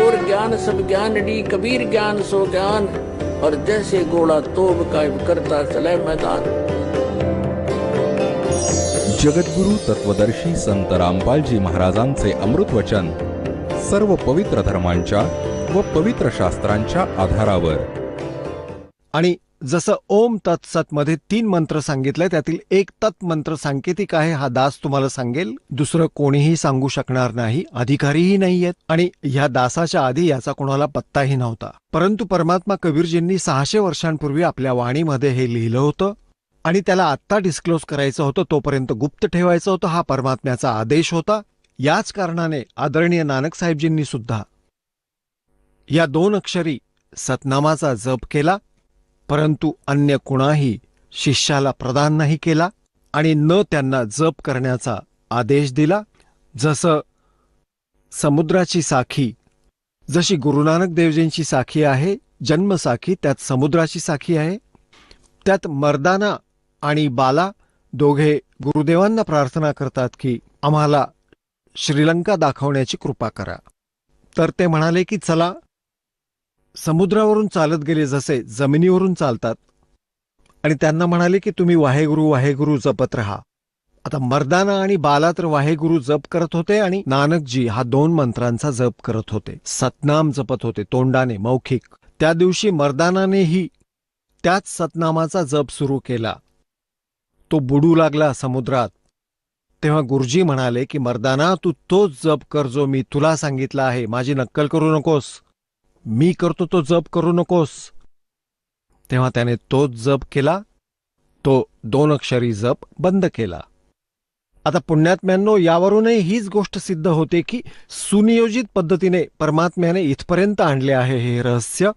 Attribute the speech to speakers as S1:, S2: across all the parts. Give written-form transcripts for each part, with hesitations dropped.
S1: और ज्ञान सब ज्ञानड़ी, कबीर ज्ञान सो ज्ञान, और जैसे घोड़ा तोब कायम करता चले मैदान।
S2: जगद्गुरु तत्वदर्शी संत रामपालजी महाराजांचे अमृत वचन सर्व पवित्र धर्मांच्या व पवित्र शास्त्रांच्या आधारावर।
S3: आणि जसं ओम तत्सत मध्ये 3 मंत्र सांगितले, त्यातील एक तत् मंत्र सांकेतिक आहे, हा दास तुम्हाला सांगेल, दुसरं कोणीही सांगू शकणार नाही, अधिकारीही नाहीयेत, आणि ह्या दासाच्या आधी याचा कोणाला पत्ताही नव्हता। परंतु परमात्मा कबीरजींनी 600 वर्षांपूर्वी आपल्या वाणीमध्ये हे लिहिलं होतं, आणि त्याला आत्ता डिस्क्लोज करायचं होतं, तोपर्यंत गुप्त ठेवायचं होतं, हा परमात्म्याचा आदेश होता। याच कारणाने आदरणीय नानक साहेबजींनी सुद्धा या 2 अक्षरी सतनामाचा जप केला, परंतु अन्य कुणाही शिष्याला प्रदान नाही केला आणि न त्यांना जप करण्याचा आदेश दिला। जसं समुद्राची साखी, जशी गुरु नानक देवजींची साखी आहे जन्मसाखी, त्यात समुद्राची साखी आहे, त्यात मर्दाना आणि बाला दोघे गुरुदेवांना प्रार्थना करतात की आम्हाला श्रीलंका दाखवण्याची कृपा करा। तर ते म्हणाले की चला, समुद्रावरून चालत गेले जसे जमिनीवरून चालतात, आणि त्यांना म्हणाले की तुम्ही वाहेगुरु वाहेगुरु जपत रहा। आता मर्दाना आणि बाला तर वाहेगुरु जप करत होते आणि नानकजी हा 2 मंत्रांचा जप करत होते, सतनाम जपत होते तोंडाने मौखिक। त्या दिवशी मर्दानानेही त्याच सतनामाचा जप सुरू केला, तो बुडू लागला समुद्रात। तेव्हा गुरुजी म्हणाले की मर्दाना, तू तोच जप कर जो मी तुला सांगितला आहे, माझी नक्कल करू नकोस, मी करतो तो जप करू नकोस। तेव्हा त्याने तोच जप केला, तो 2 अक्षरी जप बंद केला। आता पुण्यात्म्यांनो, यावरूनही हीच गोष्ट सिद्ध होते की सुनियोजित पद्धतीने परमात्म्याने इथपर्यंत आणले आहे हे रहस्य।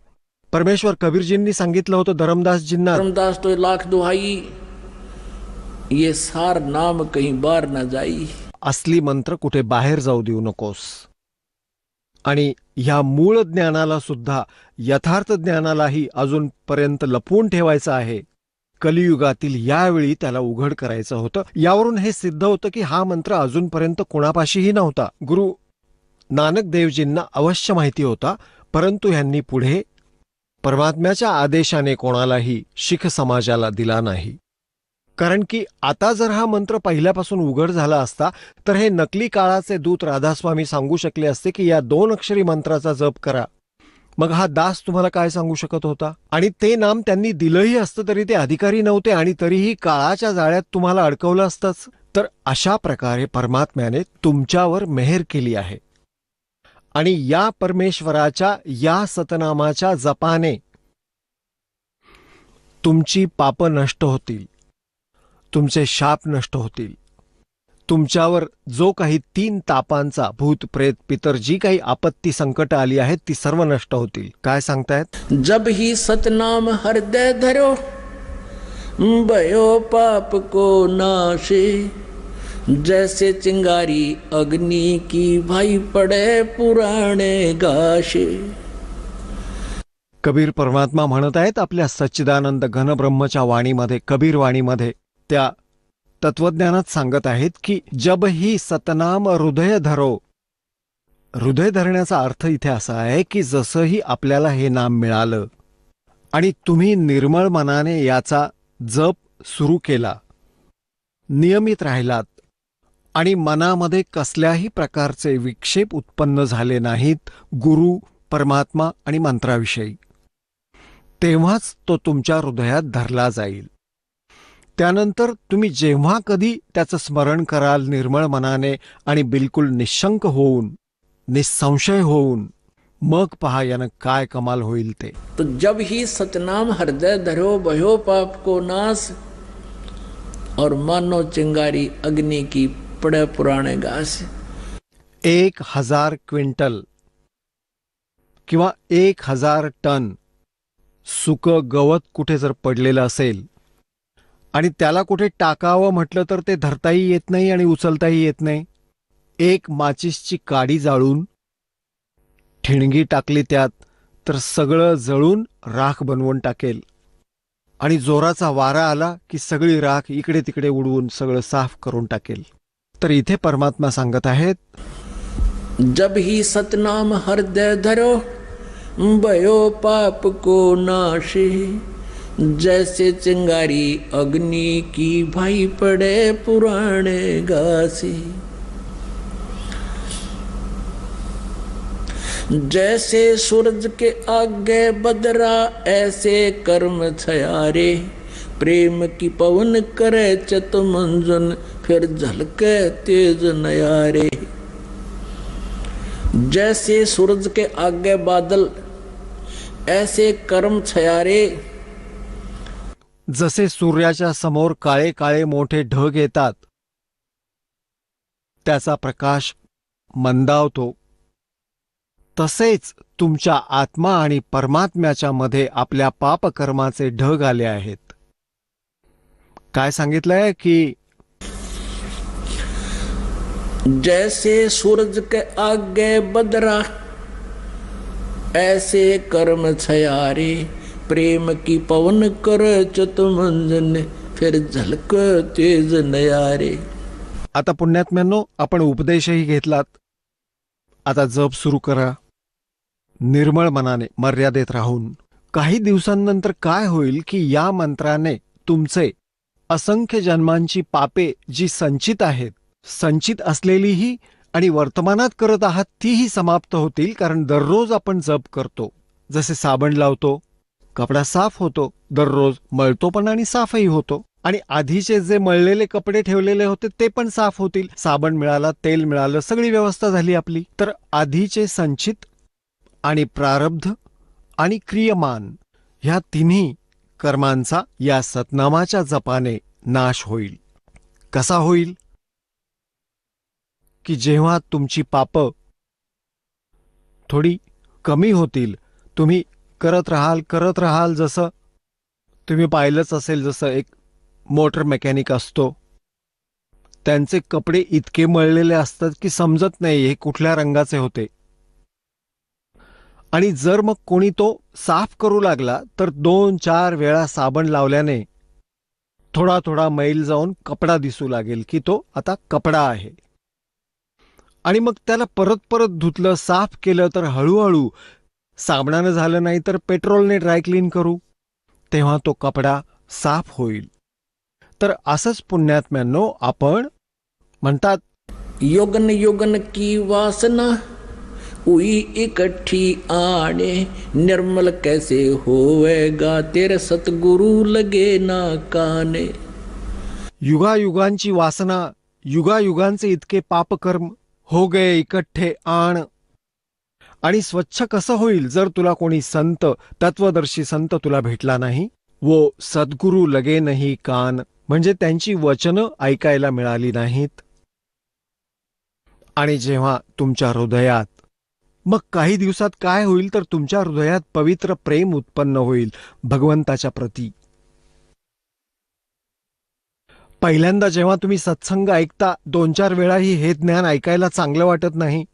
S3: परमेश्वर कबीरजींनी सांगितलं होतं धरमदासजींना,
S1: धरमदास तो लाख दुहाई, ये सार नाम कहीं बार न जाई,
S3: असली मंत्र कुठे बाहेर जाऊ देऊ नकोस। आणि ह्या मूळ ज्ञानाला सुद्धा, यथार्थ ज्ञानालाही अजूनपर्यंत लपवून ठेवायचं आहे, कलियुगातील यावेळी त्याला उघड करायचं होतं। यावरून हे सिद्ध होतं की हा मंत्र अजूनपर्यंत कोणापाशीही नव्हता, गुरु नानक देवजींना अवश्य माहिती होता, परंतु ह्यांनी पुढे परमात्म्याच्या आदेशाने कोणालाही शीख समाजाला दिला नाही। कारण की आता जर हा मंत्र पहिल्यापासून उघड झाला असता तर हे नकली काळाचे दूत राधास्वामी सांगू शकले असते की या 2 अक्षरी मंत्राचा जप करा, मग हा दास तुम्हाला काय सांगू शकत होता? आणि ते नाम त्यांनी दिलंही असतं तरी ते अधिकारी नव्हते, आणि तरीही काळाच्या जाळ्यात तुम्हाला अडकवलं असतंच। तर अशा प्रकारे परमात्म्याने तुमच्यावर मेहर केली आहे, आणि या परमेश्वराच्या या सतनामाच्या जपाने तुमची पाप नष्ट होतील, तुमचे शाप नष्ट होतील, तुमच्यावर जो काही 3 तापांचा भूत प्रेत पितर जी काही आपत्ती संकट आली आहेत ती सर्व नष्ट होतील। काय सांगतायत?
S1: जब ही सतनाम हृदय धरो, भयो पाप को नाशे, जैसे चिंगारी अग्नि की, भाई पड़े पुराणे गाशे।
S3: कबीर परमात्मा म्हणत आहेत आपल्या सच्चिदानंद घनब्रह्मच्या वाणीमध्ये, कबीर वाणीमध्ये, त्या तत्वज्ञानात सांगत आहेत की जब ही सतनाम हृदय धरो। हृदय धरण्याचा अर्थ इथे असा आहे की जसंही आपल्याला हे नाम मिळालं आणि तुम्ही निर्मळ मनाने याचा जप सुरू केला, नियमित राहिलात, आणि मनामध्ये कसल्याही प्रकारचे विक्षेप उत्पन्न झाले नाहीत गुरु, परमात्मा आणि मंत्राविषयी, तेव्हाच तो तुमच्या हृदयात धरला जाईल। त्यानंतर तुम्ही जेव्हा कधी त्याचं स्मरण कराल निर्मळ मनाने आणि बिलकुल निशंक होऊन, निसंशय होऊन, मग पहा यानं काय कमाल होईल ते।
S1: तो जब ही सतनाम हृदय धरो, भयो पाप को नाश, और मानो चिंगारी अग्नि की, पड़े पुराणे घास।
S3: 1000 क्विंटल किंवा 1000 टन सुकं गवत कुठे जर पडलेलं असेल आणि त्याला कुठे टाकावं म्हटलं तर ते धरताही येत नाही आणि उचलताही येत नाही। एक माचीसची काडी जाळून ठिणगी टाकली त्यात तर सगळं जळून राख बनवून टाकेल, आणि जोराचा वारा आला की सगळी राख इकडे तिकडे उडवून सगळं साफ करून टाकेल। तर इथे परमात्मा सांगत आहेत,
S1: जब ही सतनाम हृदय धरो भयो पाप को नाशी। जैसे चिंगारी अग्नि की भाई पड़े पुराने घासी। जैसे सूरज के आगे बदरा ऐसे कर्म छयारे। प्रेम की पवन करे चत मंजन फिर झलके तेज नयारे। जैसे सूरज के आगे बादल ऐसे कर्म छयारे।
S3: जसे सूर्याच्या समोर काळे काळे मोठे ढग येतात, त्याचा प्रकाश मंदावतो, तसेच तुमच्या आत्मा आणि परमात्म्याच्या मध्ये आपल्या पापकर्माचे ढग आले आहेत. काय सांगितलंय की
S1: जैसे सूरज के आगे बदरा ऐसे कर्म छयारे। प्रेम की पवन कर चत मंजन फिर झलक तेज नयारे.
S3: आता पुण्यात्म्यांनो, आपण उपदेशही घेतलात. आता जप सुरू करा निर्मळ मनाने, मर्यादेत राहून. काही दिवसांनंतर काय होईल की या मंत्राने तुमचे असंख्य जन्मांची पापे जी संचित आहेत, संचित असलेलीही आणि वर्तमानात करत आहात तीही समाप्त होतील. कारण दररोज आपण जप करतो. जसे साबण लावतो, कपडा साफ होतो, दररोज मळतो पण आणि साफही होतो. आणि आधीचे जे मळलेले कपडे ठेवलेले होते ते पण साफ होतील. साबण मिळाला, तेल मिळालं, सगळी व्यवस्था झाली आपली. तर आधीचे संचित आणि प्रारब्ध आणि क्रियमान ह्या तिन्ही कर्मांचा या सतनामाच्या जपाने नाश होईल. कसा होईल? की जेव्हा तुमची पापं थोडी कमी होतील, तुम्ही करत राहाल. जसं तुम्ही पाहिलंच असेल, जसं एक मोटर मेकॅनिक असतो, त्यांचे कपडे इतके मळलेले असतात की समजत नाही हे कुठल्या रंगाचे होते. आणि जर मग कोणी तो साफ करू लागला तर 2-4 वेळा साबण लावल्याने थोडा थोडा मैल जाऊन कपडा दिसू लागेल की तो आता कपडा आहे. आणि मग त्याला परत परत धुतलं, साफ केलं तर हळूहळू, साबणानं झालं नाही तर पेट्रोलने ड्रायक्लीन करू, तेव्हा तो कपडा साफ होईल. तर असंच पुण्यात्म्यांनो, आपण म्हणतात
S1: युगन युगन की वासना हुई इकट्ठी आने। निर्मल कैसे होवेगा तेरे सतगुरु लगे ना काने।
S3: युगायुगांची वासना, युगायुगांचे इतके पापकर्म हो गए इकट्ठे आण. आणि स्वच्छ कसं होईल जर तुला कोणी संत, तत्वदर्शी संत तुला भेटला नाही. वो सद्गुरु लगे नाही कान, म्हणजे त्यांची वचनं ऐकायला मिळाली नाहीत. आणि जेव्हा तुमच्या हृदयात, मग काही दिवसात काय होईल तर तुमच्या हृदयात पवित्र प्रेम उत्पन्न होईल भगवंताच्या प्रती. पहिल्यांदा जेव्हा तुम्ही सत्संग ऐकता, 2-4 वेळाही हे ज्ञान ऐकायला चांगलं वाटत नाही.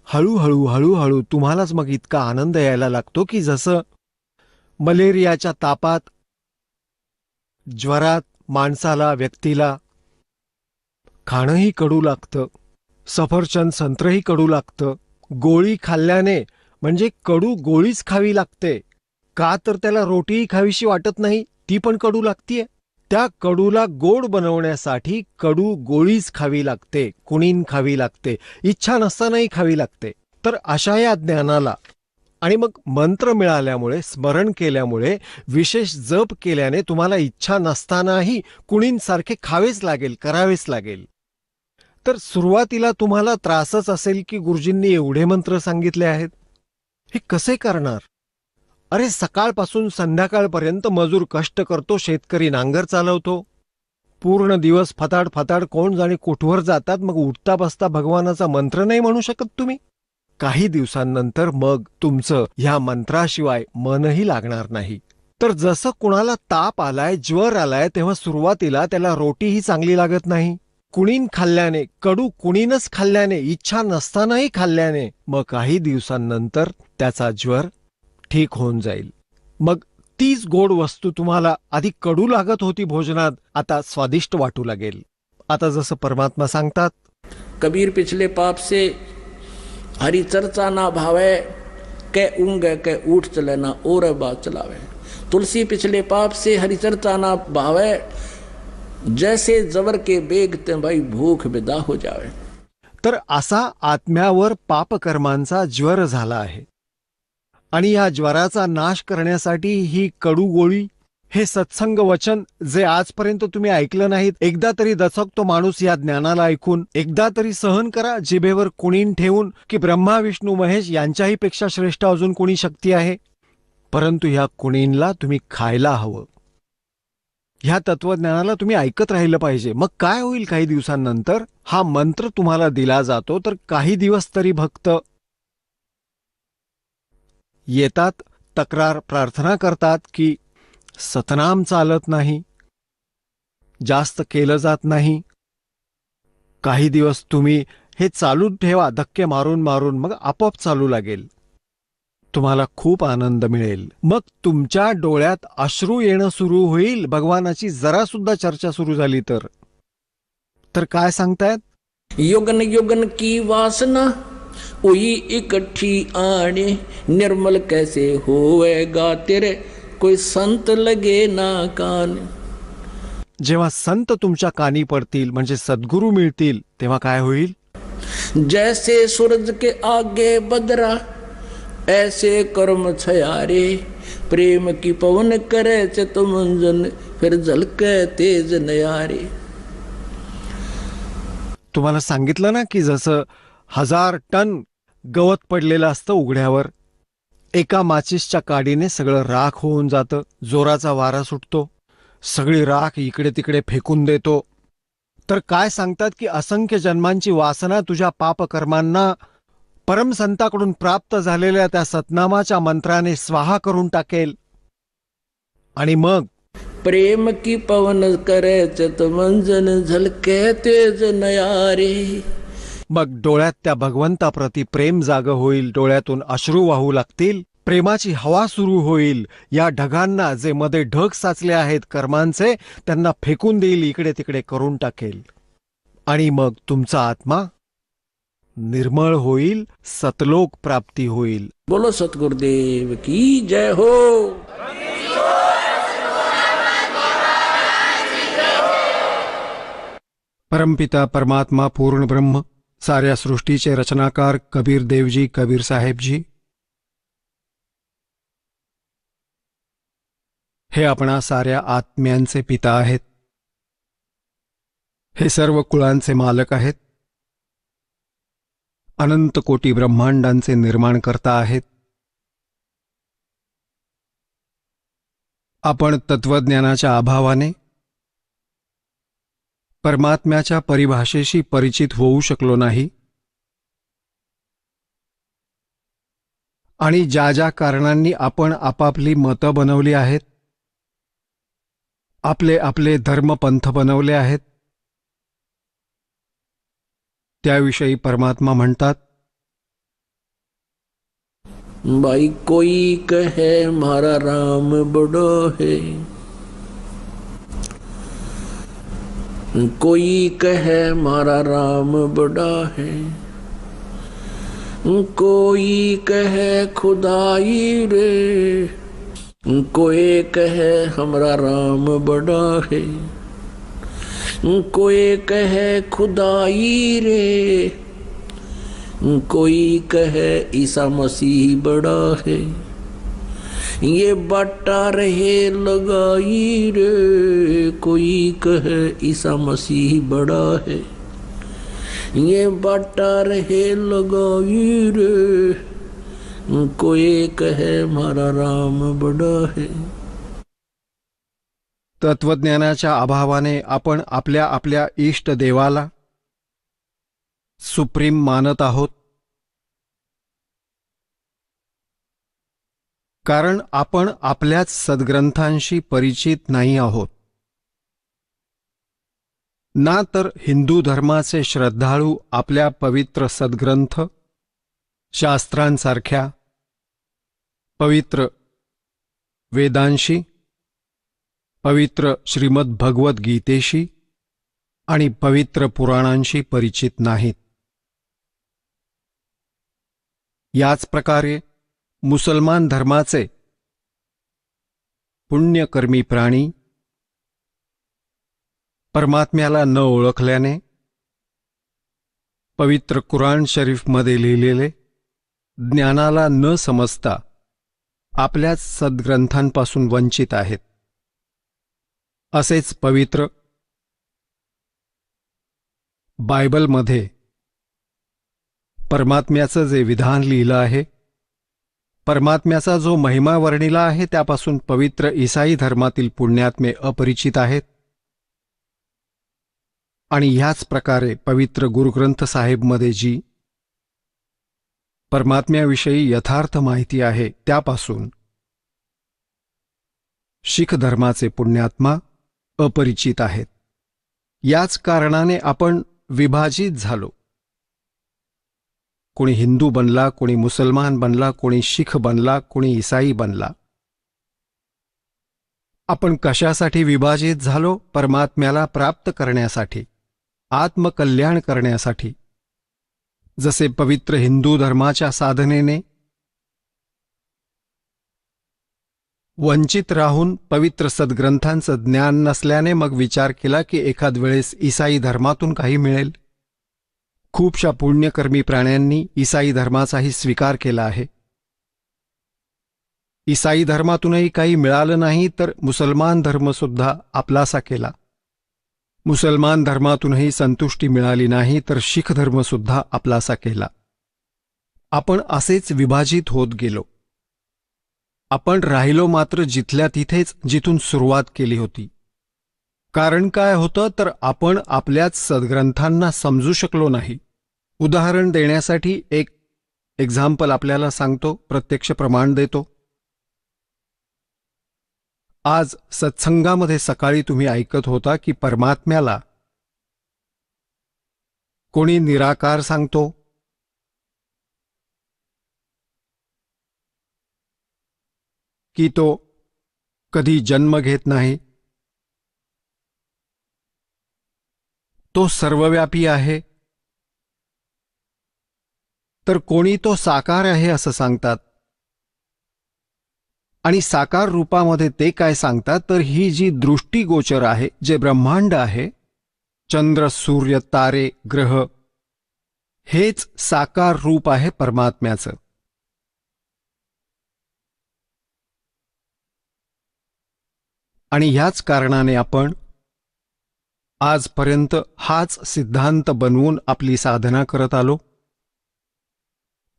S3: हळूहळू हळूहळू तुम्हालाच मग इतका आनंद यायला लागतो की जसं मलेरियाच्या तापात, ज्वरात माणसाला, व्यक्तीला खाणंही कडू लागतं, सफरचंद संत्रही कडू लागतं. गोळी खाल्ल्याने म्हणजे कडू गोळीच खावी लागते. का तर त्याला रोटीही खावीशी वाटत नाही, ती पण कडू लागतीये. त्या कडूला गोड बनवण्यासाठी कडू गोळीच खावी लागते, कुणीन खावी लागते, इच्छा नसतानाही खावी लागते. तर अशा या ज्ञानाला आणि मग मंत्र मिळाल्यामुळे, स्मरण केल्यामुळे, विशेष जप केल्याने तुम्हाला इच्छा नसतानाही कुणींसारखे खावेच लागेल, करावेच लागेल. तर सुरुवातीला तुम्हाला त्रासच असेल की गुरुजींनी एवढे मंत्र सांगितले आहेत, हे कसे करणार? अरे सकाळपासून संध्याकाळपर्यंत मजूर कष्ट करतो, शेतकरी नांगर चालवतो, पूर्ण दिवस फताड फताड कोण जाणे कुठवर जातात. मग उठता बसता भगवानाचा मंत्र नाही म्हणू शकत तुम्ही? काही दिवसांनंतर मग तुमचं ह्या मंत्राशिवाय मनही लागणार नाही. तर जसं कुणाला ताप आलाय, ज्वर आलाय, तेव्हा सुरुवातीला त्याला रोटीही चांगली लागत नाही. कुणीन खाल्ल्याने, कडू कुणीनच खाल्ल्याने, इच्छा नसतानाही खाल्ल्याने मग काही दिवसांनंतर त्याचा ज्वर ठीक होऊन जाईल. मग तीच गोड वस्तू तुम्हाला आधी कडू लागत होती भोजनात, आता स्वादिष्ट वाटू लागेल. आता जसं परमात्मा सांगतात,
S1: कबीर पिछले पाप से हरि चर्चा ना भावे, कै ऊँगे कै ऊठ चले ना और बात चलावे। तुलसी पिछले पाप से हरि चर्चा ना भावे, जैसे जबर के बेग ते भाई भूख विदा हो जावे।
S3: तर असा आत्म्यावर पापकर्मांचा ज्वर झाला आहे आणि या ज्वराचा नाश करण्यासाठी ही कडू गोळी, हे सत्संग वचन जे आजपर्यंत तुम्ही ऐकलं नाहीत, एकदा तरी दचकतो माणूस या ज्ञानाला ऐकून, एकदा तरी सहन करा जिभेवर कुणीन ठेवून की ब्रह्मा विष्णू महेश यांच्याही पेक्षा श्रेष्ठ अजून कोणी शक्ती आहे. परंतु ह्या कुणीनला तुम्ही खायला हवं. ह्या तत्वज्ञानाला तुम्ही ऐकत राहिलं पाहिजे. मग काय होईल? काही दिवसांनंतर हा मंत्र तुम्हाला दिला जातो, तर काही दिवस तरी भक्त येतात, तक्रार प्रार्थना करतात की सतनाम चालत नाही, जास्त केलं जात नाही. काही दिवस तुम्ही हे चालू ठेवा, धक्के मारून मारून, मग आपोआप चालू लागेल. तुम्हाला खूप आनंद मिळेल. मग तुमच्या डोळ्यात अश्रू येणं सुरू होईल, भगवानाची जरा सुद्धा चर्चा सुरू झाली तर. तर काय सांगतायत?
S1: युगन युगन की वासना हुई इकट्ठी आने, निर्मल कैसे होएगा तेरे कोई संत लगे ना कान.
S3: जेव्हा संत तुमच्या कानी पडतील, म्हणजे सद्गुरू मिळतील, तेव्हा काय होईल?
S1: जैसे सूरज के आगे बदरा, ऐसे कर्म छयारे, प्रेम की पवन करे चितमंजन, फिर झलके तेज नयारे.
S3: तुम्हाला सांगितलं ना की जसं 1000 टन गवत पडलेलं असतं उघड्यावर, एका माचीसच्या काडीने सगळं राख होऊन जातं. जोराचा वारा सुटतो, सगळी राख इकडे तिकडे फेकून देतो. तर काय सांगतात की असंख्य जन्मांची वासना तुझ्या पापकर्मांना परमसंताकडून प्राप्त झालेल्या त्या सतनामाच्या मंत्राने स्वाहा करून टाकेल. आणि मग
S1: प्रेम की पवन करे चितमंजन, झलके तेज नयारे.
S3: मग डोळ्यात त्या भगवंताप्रती प्रेम जागं होईल, डोळ्यातून अश्रू वाहू लागतील, प्रेमाची हवा सुरू होईल. या ढगांना, जे मध्ये ढग साचले आहेत कर्मांचे, त्यांना फेकून देईल, इकडे तिकडे करून टाकेल. आणि मग तुमचा आत्मा निर्मळ होईल, सतलोक प्राप्ती होईल.
S1: बोलो सतगुरुदेव की जय हो.
S3: परमपिता परमात्मा पूर्ण ब्रह्म, साऱ्या सृष्टीचे रचनाकार कबीर देवजी, कबीर साहेबजी, हे आपणा साऱ्या आत्म्यांचे पिता आहेत. हे सर्व कुळांचे मालक आहेत. अनंत कोटी ब्रह्मांडांचे निर्माणकर्ता आहेत. आपण तत्वज्ञानाच्या अभावाने परमात्म्याच्या परिभाषेशी परिचित होऊ शकलो नाही, आणि ज्या ज्या कारणांनी आपण आपापली मतं बनवली आहेत, आपले आपले धर्मपंथ बनवले आहेत, त्याविषयी परमात्मा म्हणतात,
S1: भाई कोई कहे मारा राम बड़ो है, कोई कहे मारा राम बड़ा है, कोई कहे खुदाई रे, कोई कहे हमरा राम बड़ा है, कोई कहे खुदाई रे, कोई कहे ईसा मसीह बड़ा है, ये बाटा रहे लगाई रे, कोई कहे ईसा मसीह बड़ा है, ये बाटा रहे लगाई रे, कोई कहे मारा राम बड़ा है.
S3: तत्वज्ञानाच्या अभावाने आपण आपल्या आपल्या इष्ट देवाला सुप्रीम मानत आहोत, कारण आपण आपल्याच सद्ग्रंथांशी परिचित नाही आहोत. ना तर हिंदू धर्माचे श्रद्धाळू आपल्या पवित्र सद्ग्रंथ शास्त्रांसारख्या पवित्र वेदांशी, पवित्र श्रीमद भगवत गीतेशी आणि पवित्र पुराणांशी परिचित नाहीत. याच प्रकारे मुसलमान धर्माचे पुण्यकर्मी प्राणी परमात्म्याला न ओळखल्याने पवित्र कुराण शरीफमध्ये लिहिलेले ज्ञानाला न समजता आपल्याच सद्ग्रंथांपासून वंचित आहेत. असेच पवित्र बायबलमध्ये परमात्म्याचं जे विधान लिहिलं आहे, परमात्म्याचा जो महिमा वर्णिला आहे, त्यापासून पवित्र ईसाई धर्मातील पुण्यात्मे अपरिचित आहेत. आणि ह्याच प्रकारे पवित्र गुरुग्रंथ साहेबमध्ये जी परमात्म्याविषयी यथार्थ माहिती आहे, त्यापासून शीख धर्माचे पुण्यात्मा अपरिचित आहेत. याच कारणाने आपण विभाजित झालो. कोणी हिंदू बनला, कोणी मुसलमान बनला, कोणी शीख बनला, कोणी ईसाई बनला. आपण कशासाठी विभाजित झालो? परमात्म्याला प्राप्त करण्यासाठी, आत्मकल्याण करण्यासाठी. जसे पवित्र हिंदू धर्माच्या साधनेने वंचित राहून पवित्र सद्ग्रंथांचं ज्ञान नसल्याने मग विचार केला की एखाद वेळेस ईसाई धर्मातून काही मिळेल. खूपशा पुण्यकर्मी प्राण्यांनी ईसाई धर्माचाही स्वीकार केला आहे. ईसाई धर्मातूनही काही मिळालं नाही तर मुसलमान धर्मसुद्धा आपलासा केला. मुसलमान धर्मातूनही संतुष्टी मिळाली नाही तर शीख धर्मसुद्धा आपलासा केला. आपण असेच विभाजित होत गेलो. आपण राहिलो मात्र जिथल्या तिथेच जिथून सुरुवात केली होती. कारण काय होतं तर आपण आपल्याच सद्ग्रंथांना समजू शकलो नाही. उदाहरण देण्यासाठी एक एक्झाम्पल आपल्याला सांगतो, प्रत्यक्ष प्रमाण देतो. आज सत्संगामध्ये सकाळी तुम्ही ऐकत होता की परमात्म्याला कोणी निराकार सांगतो, की तो कधी जन्म घेत नाही, तो सर्वव्यापी आहे. तर कोणी तो साकार आहे असं सांगतात. आणि साकार रूपामध्ये ते काय सांगतात तर ही जी दृष्टीगोचर आहे, जे ब्रह्मांड आहे, चंद्र, सूर्य, तारे, ग्रह, हेच साकार रूप आहे परमात्म्याचं. आणि ह्याच कारणाने आपण आजपर्यंत हाच सिद्धांत बनवून आपली साधना करत आलो.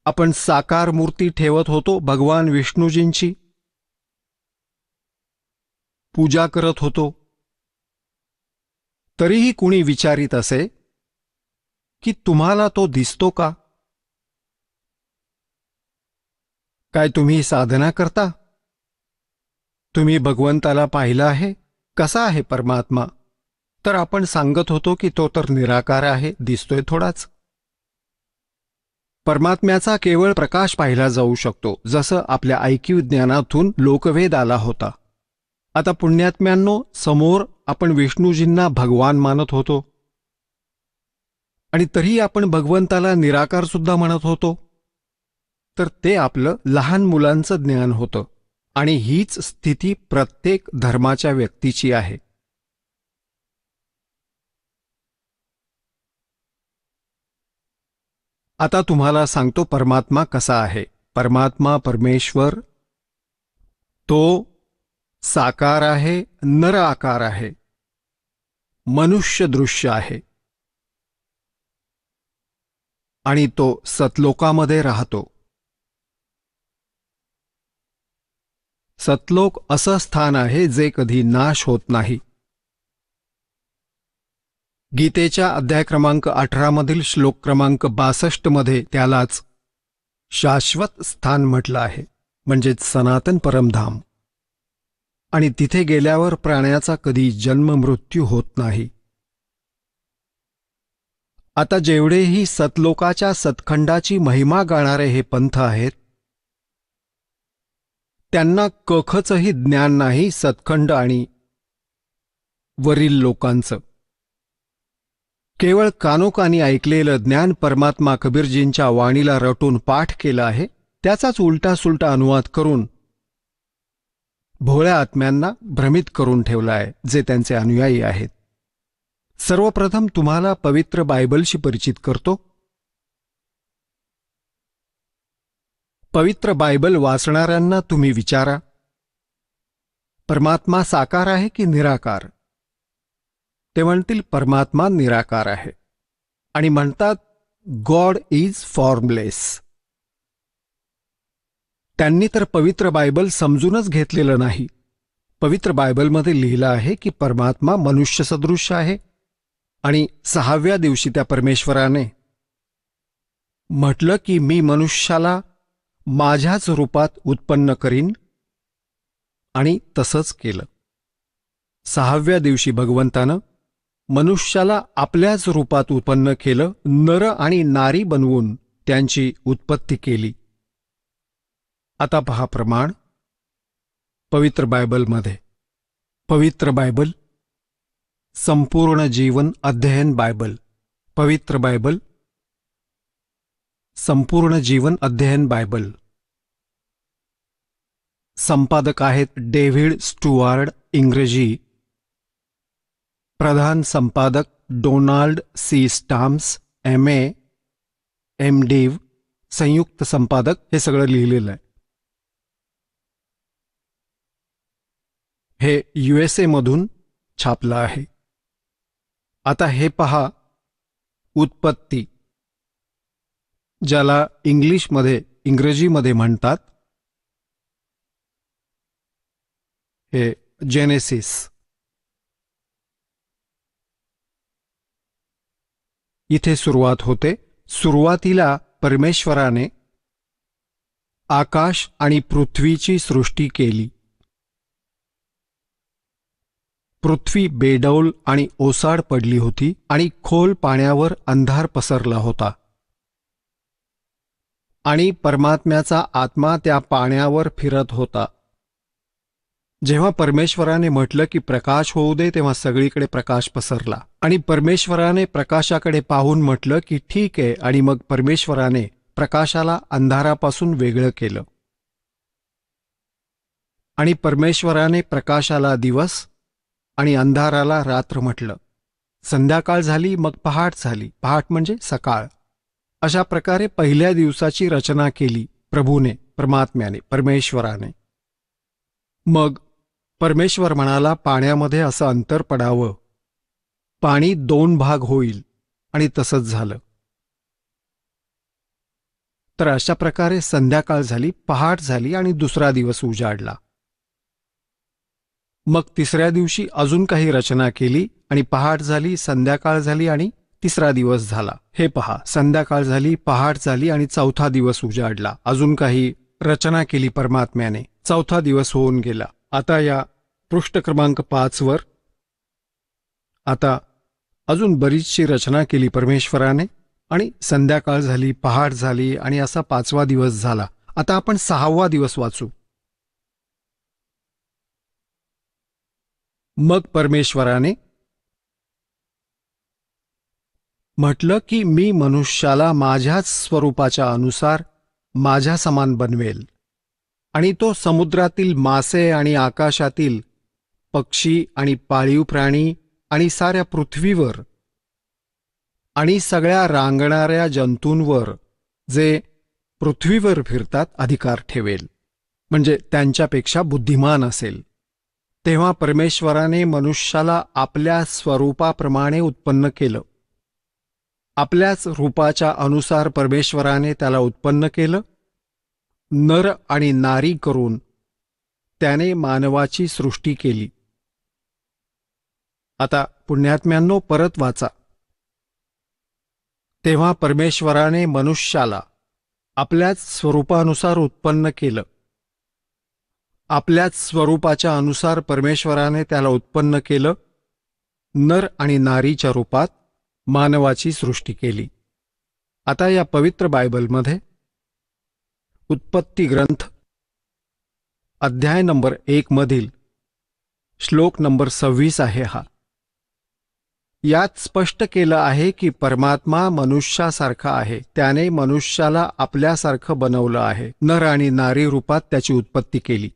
S3: आपण साकार मूर्ती ठेवत होतो, भगवान विष्णूजींची पूजा करत होतो. तरीही कुणी विचारित असे की तुम्हाला तो दिसतो का? काय तुम्ही साधना करता? तुम्ही भगवंताला पाहिलं आहे? कसा आहे परमात्मा? तर आपण सांगत होतो की तो तर निराकार आहे, दिसतोय थोडाच. परमात्म्याचा केवळ प्रकाश पाहिला जाऊ शकतो, जसं आपल्या ऐकीव ज्ञानातून लोकवेद आला होता. आता पुण्यात्म्यांनो, समोर आपण विष्णूजींना भगवान मानत होतो आणि तरी आपण भगवंताला निराकार सुद्धा म्हणत होतो. तर ते आपलं लहान मुलांचं ज्ञान होतं. आणि हीच स्थिती प्रत्येक धर्माच्या व्यक्तीची आहे. आता तुम्हाला सांगतो परमात्मा कसा आहे. परमात्मा, परमेश्वर, तो साकार आहे, नर आकार आहे, मनुष्य दृश्य आहे आणि तो सतलोकामध्ये राहतो. सतलोक असं स्थान आहे जे कधी नाश होत नाही. गीतेच्या अध्याय क्रमांक 18 मधील श्लोक क्रमांक 62 मध्ये त्यालाच शाश्वत स्थान म्हटलं आहे, म्हणजेच सनातन परमधाम. आणि तिथे गेल्यावर प्राण्याचा कधी जन्म मृत्यू होत नाही. आता जेवढेही सतलोकाच्या सतखंडाची महिमा गाणारे हे पंथ आहेत, त्यांना कखचंही ज्ञान नाही सतखंड आणि वरील लोकांचं. केवळ कानोकानी ऐकलेलं ज्ञान परमात्मा कबीरजींच्या वाणीला रटून पाठ केला आहे, त्याचाच उलटा सुलटा अनुवाद करून भोळ्या आत्म्यांना भ्रमित करून ठेवला आहे, जे त्यांचे अनुयायी आहेत. सर्वप्रथम तुम्हाला पवित्र बायबलशी परिचित करतो. पवित्र बायबल वाचणाऱ्यांना तुम्ही विचारा, परमात्मा साकार आहे की निराकार? ते म्हणतील परमात्मा निराकार आहे आणि म्हणतात गॉड इज फॉर्मलेस. त्यांनी तर पवित्र बायबल समजूनच घेतलेलं नाही. पवित्र बायबलमध्ये लिहिलं आहे की परमात्मा मनुष्य सदृश आहे आणि 6व्या दिवशी त्या परमेश्वराने म्हटलं की मी मनुष्याला माझ्याच रूपात उत्पन्न करीन, आणि तसंच केलं. 6व्या दिवशी भगवंतानं मनुष्याला आपल्याच रूपात उत्पन्न केलं, नर आणि नारी बनवून त्यांची उत्पत्ती केली. आता पहा प्रमाण पवित्र बायबलमध्ये. पवित्र बायबल संपूर्ण जीवन अध्ययन बायबल. पवित्र बायबल संपूर्ण जीवन अध्ययन बायबल. संपादक आहेत डेव्हिड स्टुआर्ड, इंग्रजी. प्रधान संपादक Donald C Stamps, MA, MDiv. संयुक्त संपादक. हे सगळं लिहिलेलं आहे. हे USA मधून छापलं आहे. आता हे पहा, उत्पत्ती, ज्याला इंग्रजीमध्ये म्हणतात हे जेनेसिस. इथे सुरुवात होते. सुरुवातीला परमेश्वराने आकाश आणि पृथ्वीची सृष्टी केली. पृथ्वी बेडौल आणि ओसाड पडली होती आणि खोल पाण्यावर अंधार पसरला होता आणि परमात्म्याचा आत्मा त्या पाण्यावर फिरत होता. जेव्हा परमेश्वराने म्हटलं की प्रकाश होऊ दे, तेव्हा सगळीकडे प्रकाश पसरला आणि परमेश्वराने प्रकाशाकडे पाहून म्हटलं की ठीक आहे, आणि मग परमेश्वराने प्रकाशाला अंधारापासून वेगळं केलं आणि परमेश्वराने प्रकाशाला दिवस आणि अंधाराला रात्र म्हटलं. संध्याकाळ झाली, मग पहाट झाली. पहाट म्हणजे सकाळ. अशा प्रकारे पहिल्या दिवसाची रचना केली प्रभूने, परमात्म्याने, परमेश्वराने. मग परमेश्वर म्हणाला पाण्यामध्ये असं अंतर पडावं, पाणी 2 भाग होईल, आणि तसंच झालं. तर अशा प्रकारे संध्याकाळ झाली, पहाट झाली आणि दुसरा दिवस उजाडला. मग तिसऱ्या दिवशी अजून काही रचना केली आणि पहाट झाली, संध्याकाळ झाली आणि तिसरा दिवस झाला. हे पहा, संध्याकाळ झाली, पहाट झाली आणि चौथा दिवस उजाडला. अजून काही रचना केली परमात्म्याने, चौथा दिवस होऊन गेला. आता या पृष्ठ क्रमांक 5 वर आता अजून बरीचशी रचना केली परमेश्वराने आणि संध्याकाळ झाली, पहाट झाली आणि असा 5वा दिवस झाला. आता आपण 6वा दिवस वाचू. मग परमेश्वराने म्हटलं की मी मनुष्याला माझ्याच स्वरूपाच्या अनुसार माझ्या समान बनवेल आणि तो समुद्रातील मासे आणि आकाशातील पक्षी आणि पाळीव प्राणी आणि साऱ्या पृथ्वीवर आणि सगळ्या रांगणाऱ्या जंतूंवर जे पृथ्वीवर फिरतात अधिकार ठेवेल, म्हणजे त्यांच्यापेक्षा बुद्धिमान असेल. तेव्हा परमेश्वराने मनुष्याला आपल्या स्वरूपाप्रमाणे उत्पन्न केलं. आपल्याच रूपाच्या अनुसार परमेश्वराने त्याला उत्पन्न केलं. नर आणि नारी करून त्याने मानवाची सृष्टी केली. आता पुण्यात्म्यांनो परत वाचा. तेव्हा परमेश्वराने मनुष्याला आपल्याच स्वरूपानुसार उत्पन्न केलं. आपल्याच स्वरूपाच्या अनुसार परमेश्वराने त्याला उत्पन्न केलं. नर आणि नारीच्या रूपात मानवाची सृष्टी केली. आता या पवित्र बायबलमध्ये उत्पत्ती ग्रंथ अध्याय नंबर 1 मधील श्लोक नंबर 26 आहे हा. यात स्पष्ट केलं आहे की परमात्मा मनुष्यासारखा आहे. त्याने मनुष्याला आपल्यासारखं बनवलं आहे. नर आणि नारी रूपात त्याची उत्पत्ती केली.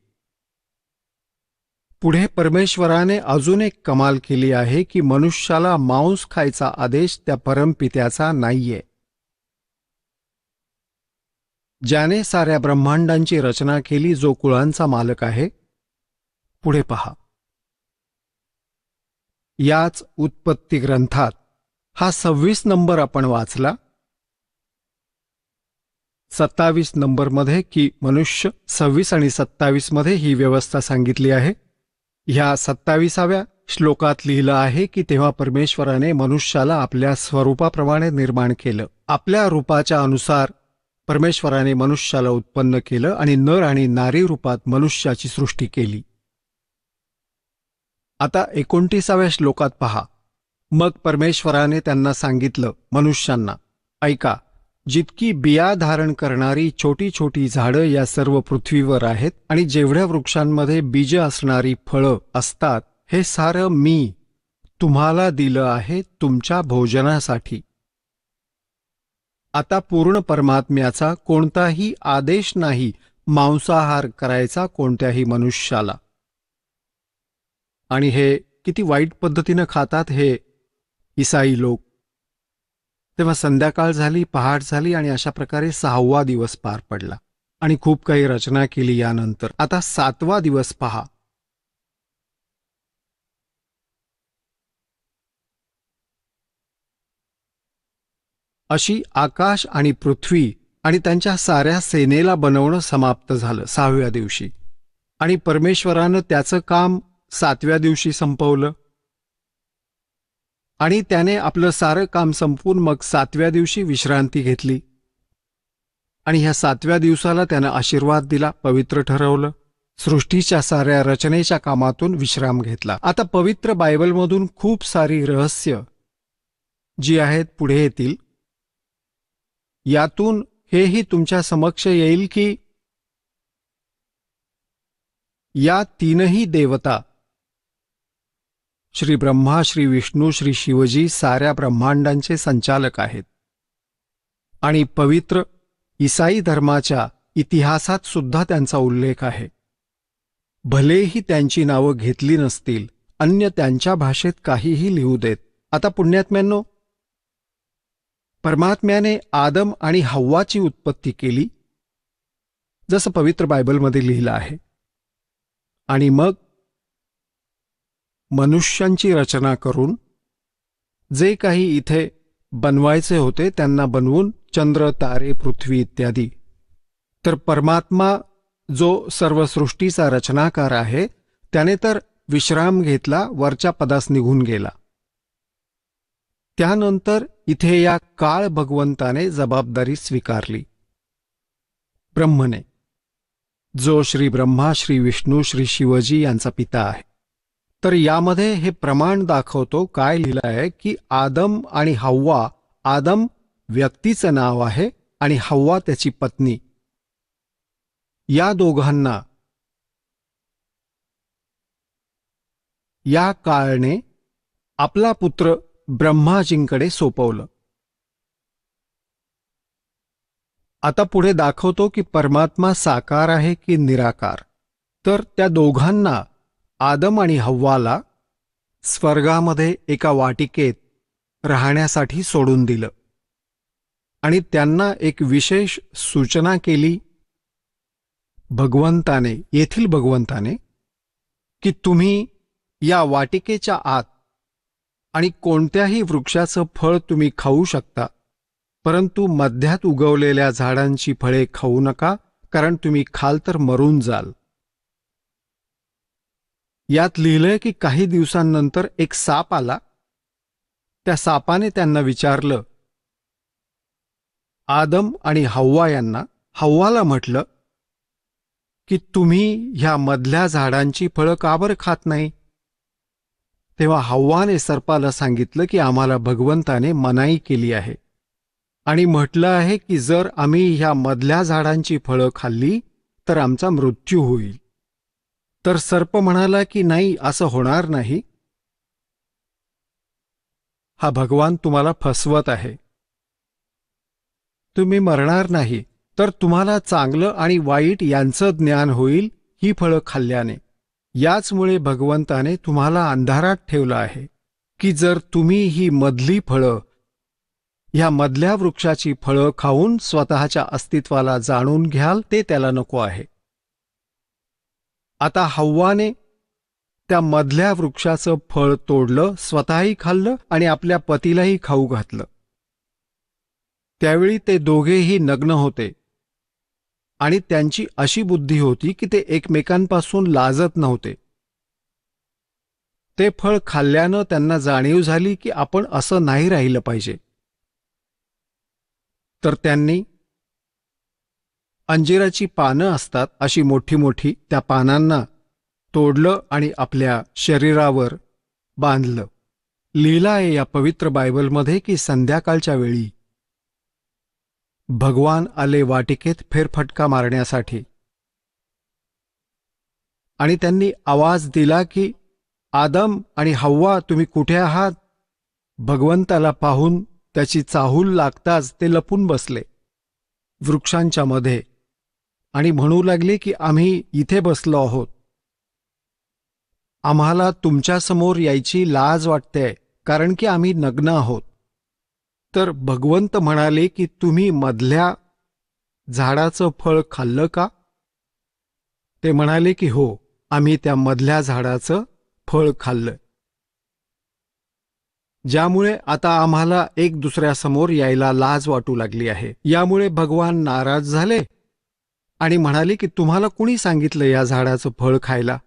S3: पुढे परमेश्वराने अजून एक कमाल केली आहे की मनुष्याला मांस खायचा आदेश त्या परमपित्याचा नाहीये, ज्याने साऱ्या ब्रह्मांडांची रचना केली, जो कुळांचा मालक आहे. पुढे पहा, याच उत्पत्ती ग्रंथात हा 26 नंबर आपण वाचला. 27 नंबरमध्ये की मनुष्य, 26 आणि 27 मध्ये ही व्यवस्था सांगितली आहे. ह्या 27व्या श्लोकात लिहिलं आहे की तेव्हा परमेश्वराने मनुष्याला आपल्या स्वरूपाप्रमाणे निर्माण केलं. आपल्या रूपाच्या अनुसार परमेश्वराने मनुष्याला उत्पन्न केलं आणि नर आणि नारी रूपात मनुष्याची सृष्टी केली. आता 29व्या श्लोकात पहा. मग परमेश्वराने त्यांना सांगितलं, मनुष्यांना, ऐका, जितकी बिया धारण करणारी छोटी छोटी झाडं या सर्व पृथ्वीवर आहेत आणि जेवढ्या वृक्षांमध्ये बीज असणारी फळं असतात, हे सारं मी तुम्हाला दिलं आहे तुमच्या भोजनासाठी. आता पूर्ण परमात्म्याचा कोणताही आदेश नाही मांसाहार करायचा कोणत्याही मनुष्याला. आणि हे किती वाईट पद्धतीनं खातात हे ईसाई लोक. तेव्हा संध्याकाळ झाली, पहाट झाली आणि अशा प्रकारे 6वा दिवस पार पडला आणि खूप काही रचना केली यानंतर. आता 7वा दिवस पहा. अशी आकाश आणि पृथ्वी आणि त्यांच्या साऱ्या सेनेला बनवणं समाप्त झालं 6व्या दिवशी. आणि परमेश्वरानं त्याचं काम 7व्या दिवशी संपवलं. आणि त्याने आपलं सारं काम संपवून मग 7व्या दिवशी विश्रांती घेतली. आणि ह्या 7व्या दिवसाला त्यानं आशीर्वाद दिला, पवित्र ठरवलं. सृष्टीच्या साऱ्या रचनेच्या कामातून विश्राम घेतला. आता पवित्र बायबलमधून खूप सारी रहस्य जी आहेत पुढे येतील. यातून हेही तुमच्या समक्ष येईल की या तीनही देवता, श्री ब्रह्मा, श्री विष्णू, श्री शिवजी, साऱ्या ब्रह्मांडांचे संचालक आहेत. आणि पवित्र ईसाई धर्माच्या इतिहासात सुद्धा त्यांचा उल्लेख आहे. भलेही त्यांची नावं घेतली नसतील, अन्य त्यांच्या भाषेत काहीही लिहू देत. आता पुण्यात्म्यांनो, परमात्म्याने आदम आणि हव्वाची उत्पत्ती केली, जसं पवित्र बायबलमध्ये लिहिलं आहे. आणि मग मनुष्यांची रचना करून जे काही इथे बनवायचे होते त्यांना बनवून चंद्र, तारे, पृथ्वी इत्यादी. तर परमात्मा जो सर्व सृष्टीचा रचनाकार आहे त्याने तर विश्राम घेतला, वरच्या पदास निघून गेला. त्यानंतर इथे या काळ भगवंताने जबाबदारी स्वीकारली, ब्रह्मने, जो श्री ब्रह्मा, श्री विष्णू, श्री शिवजी यांचा पिता आहे. तर यामध्ये हे प्रमाण दाखवतो, काय लिहिलं आहे की आदम आणि हव्वा, आदम व्यक्तीचं नाव आहे आणि हव्वा त्याची पत्नी, या दोघांना या काळने आपला पुत्र ब्रह्माजींकडे सोपवलं. आता पुढे दाखवतो की परमात्मा साकार आहे की निराकार. तर त्या दोघांना, आदम आणि हव्वाला, स्वर्गामध्ये एका वाटिकेत राहण्यासाठी सोडून दिलं आणि त्यांना एक विशेष सूचना केली भगवंताने, येथील भगवंताने, की तुम्ही या वाटिकेच्या आत आणि कोणत्याही वृक्षाचं फळ तुम्ही खाऊ शकता, परंतु मध्यात उगवलेल्या झाडांची फळे खाऊ नका, कारण तुम्ही खाल तर मरून जाल. यात लिहिलंय की काही दिवसांनंतर एक साप आला. त्या सापाने त्यांना विचारलं, आदम आणि हव्वा यांना, हव्वाला म्हटलं की तुम्ही ह्या मधल्या झाडांची फळं का बरं खात नाही? तेव्हा हव्वाने सर्पाला सांगितलं की आम्हाला भगवंताने मनाई केली आहे आणि म्हटलं आहे की जर आम्ही ह्या मधल्या झाडांची फळं खाल्ली तर आमचा मृत्यू होईल. तर सर्प म्हणाला की नाही, असं होणार नाही. हा भगवान तुम्हाला फसवत आहे. तुम्ही मरणार नाही, तर तुम्हाला चांगलं आणि वाईट यांचं ज्ञान होईल ही फळं खाल्ल्याने. याचमुळे भगवंताने तुम्हाला अंधारात ठेवलं आहे की जर तुम्ही ही मधली फळं, ह्या मधल्या वृक्षाची फळं खाऊन स्वतःच्या अस्तित्वाला जाणून घ्याल, ते त्याला नको आहे. आता हव्वाने त्या मधल्या वृक्षाचं फळ तोडलं, स्वतःही खाल्लं आणि आपल्या पतीलाही खाऊ घातलं. त्यावेळी ते दोघेही नग्न होते आणि त्यांची अशी बुद्धी होती की ते एकमेकांपासून लाजत नव्हते. ते फळ खाल्ल्यानं त्यांना जाणीव झाली की आपण असं नाही राहिलं पाहिजे. तर त्यांनी अंजिराची पानं असतात अशी मोठी मोठी, त्या पानांना तोडलं आणि आपल्या शरीरावर बांधलं. लिहिलं आहे या पवित्र बायबलमध्ये की संध्याकाळच्या वेळी भगवान आले वाटिकेत फेरफटका मारण्यासाठी आणि त्यांनी आवाज दिला की आदम आणि हव्वा, तुम्ही कुठे आहात? भगवंताला पाहून त्याची चाहूल लागताच ते लपून बसले वृक्षांच्या मध्ये आणि म्हणू लागले की आम्ही इथे बसलो आहोत, आम्हाला तुमच्यासमोर यायची लाज वाटते कारण की आम्ही नग्न आहोत. तर भगवंत म्हणाले की तुम्ही मधल्या झाडाचं फळ खाल्लं का? ते म्हणाले की हो, आम्ही त्या मधल्या झाडाचं फळ खाल्लं, ज्यामुळे आता आम्हाला एक दुसऱ्यासमोर यायला लाज वाटू लागली आहे. यामुळे भगवान नाराज झाले आणि म्हणाले की तुम्हाला कुणी सांगितलं या झाडाचं फळ खायला?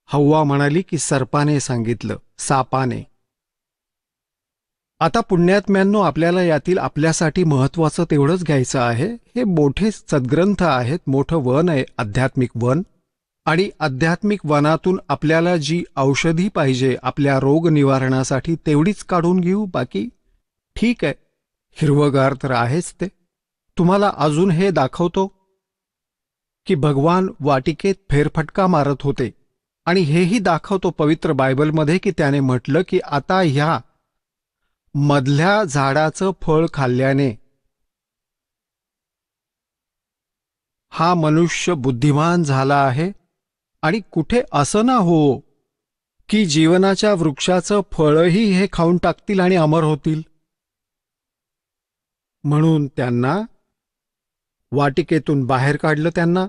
S3: हव्वा म्हणाली की सर्पाने सांगितलं, सापाने. आता पुण्यात्म्यांनो, आपल्याला यातील आपल्यासाठी महत्वाचं तेवढंच घ्यायचं आहे. हे मोठे सद्ग्रंथ आहेत, मोठं वन आहे, आध्यात्मिक वन. आणि आध्यात्मिक वनातून आपल्याला जी औषधी पाहिजे आपल्या रोग निवारणासाठी तेवढीच काढून घेऊ. बाकी ठीक आहे, हिरवगार तर आहेच ते. तुम्हाला अजून हे दाखवतो की भगवान वाटिकेत फेरफटका मारत होते आणि हेही दाखवतो पवित्र बायबलमध्ये की त्याने म्हटलं की आता ह्या मधल्या झाडाचं फळ खाल्ल्याने हा मनुष्य बुद्धिमान झाला आहे आणि कुठे असं ना हो की जीवनाच्या वृक्षाचं फळही हे खाऊन टाकतील आणि अमर होतील. म्हणून त्यांना वाटिकेतून बाहेर काढलं त्यांना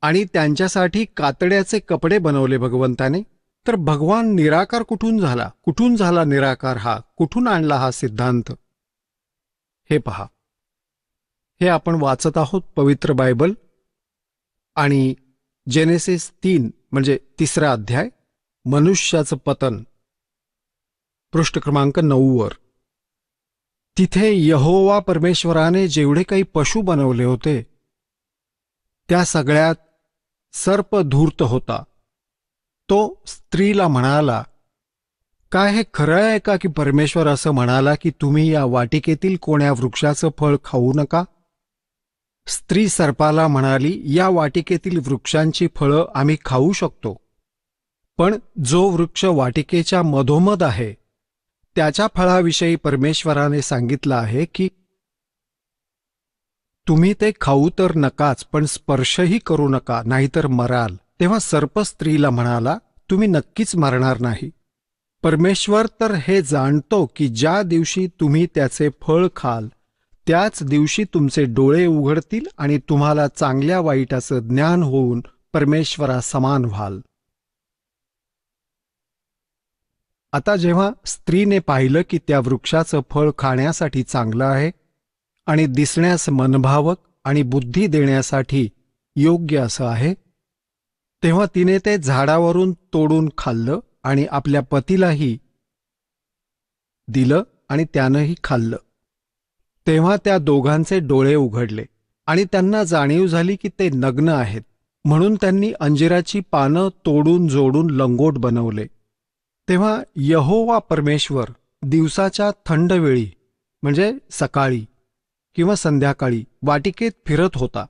S3: आणि त्यांच्यासाठी कातड्याचे कपडे बनवले भगवंताने. तर भगवान निराकार कुठून झाला? कुठून झाला निराकार? हा कुठून आणला हा सिद्धांत? हे पहा, हे आपण वाचत आहोत पवित्र बायबल आणि जेनेसिस 3 म्हणजे 3रा अध्याय, मनुष्याचं पतन, पृष्ठ क्रमांक 9 वर. तिथे यहोवा परमेश्वराने जेवढे काही पशु बनवले होते त्या सगळ्यात सर्प धूर्त होता. तो स्त्रीला म्हणाला, काय हे खरं आहे का की परमेश्वर असं म्हणाला की तुम्ही या वाटिकेतील कोण्या वृक्षाचं फळ खाऊ नका? स्त्री सर्पाला म्हणाली, या वाटिकेतील वृक्षांची फळं आम्ही खाऊ शकतो, पण जो वृक्ष वाटिकेच्या मधोमध आहे त्याच्या फळाविषयी परमेश्वराने सांगितलं आहे की तुम्ही ते खाऊ तर नकाच, पण स्पर्शही करू नका, नाहीतर मराल. तेव्हा सर्प स्त्रीला म्हणाला, तुम्ही नक्कीच मरणार नाही. परमेश्वर तर हे जाणतो की ज्या दिवशी तुम्ही त्याचे फळ खाल त्याच दिवशी तुमचे डोळे उघडतील आणि तुम्हाला चांगल्या वाईटाचं ज्ञान होऊन परमेश्वरासमान व्हाल. आता जेव्हा स्त्रीने पाहिलं की त्या वृक्षाचं फळ खाण्यासाठी चांगलं आहे आणि दिसण्यास मनभावक आणि बुद्धी देण्यासाठी योग्य असं आहे, तेव्हा तिने ते झाडावरून तोडून खाल्लं आणि आपल्या पतीलाही दिलं आणि त्यानंही खाल्लं. तेव्हा त्या दोघांचे डोळे उघडले आणि त्यांना जाणीव झाली की ते नग्न आहेत. म्हणून त्यांनी अंजिराची पानं तोडून जोडून लंगोट बनवले. तेव्हा यहोवा परमेश्वर दिवसाच्या थंड वेळी म्हणजे सकाळी किंवा संध्याकाळी वाटिकेत फिरत होता.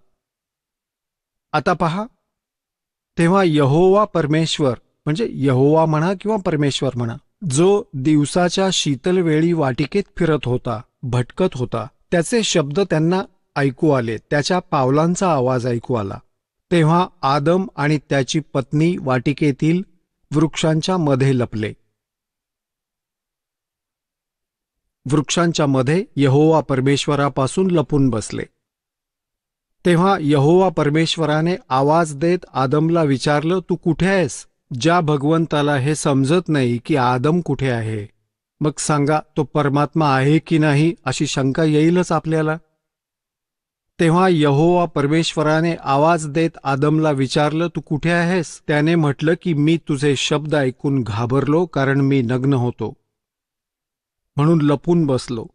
S3: आता पहा, तेव्हा यहोवा परमेश्वर म्हणजे यहोवा म्हणा किंवा परमेश्वर म्हणा, जो दिवसाच्या शीतल वेळी वाटिकेत फिरत होता, भटकत होता, त्याचे शब्द त्यांना ऐकू आले, त्याच्या पावलांचा आवाज ऐकू आला. तेव्हा आदम आणि त्याची पत्नी वाटिकेतील वृक्षांच्या मध्ये लपले. वृक्षांच्या मध्ये यहोवा परमेश्वरापासून लपून बसले. तेव्हा यहोवा परमेश्वराने आवाज देत आदमला विचारलं, तू कुठे आहेस? ज्या भगवंताला हे समजत नाही की आदम कुठे आहे, मग सांगा तो परमात्मा आहे की नाही अशी शंका येईलच आपल्याला. तेव्हा यहोवा परमेश्वराने आवाज देत आदमला विचारलं, तू कुठे आहेस? त्याने म्हटलं की मी तुझे शब्द ऐकून घाबरलो, कारण मी नग्न होतो म्हणून लपून बसलो.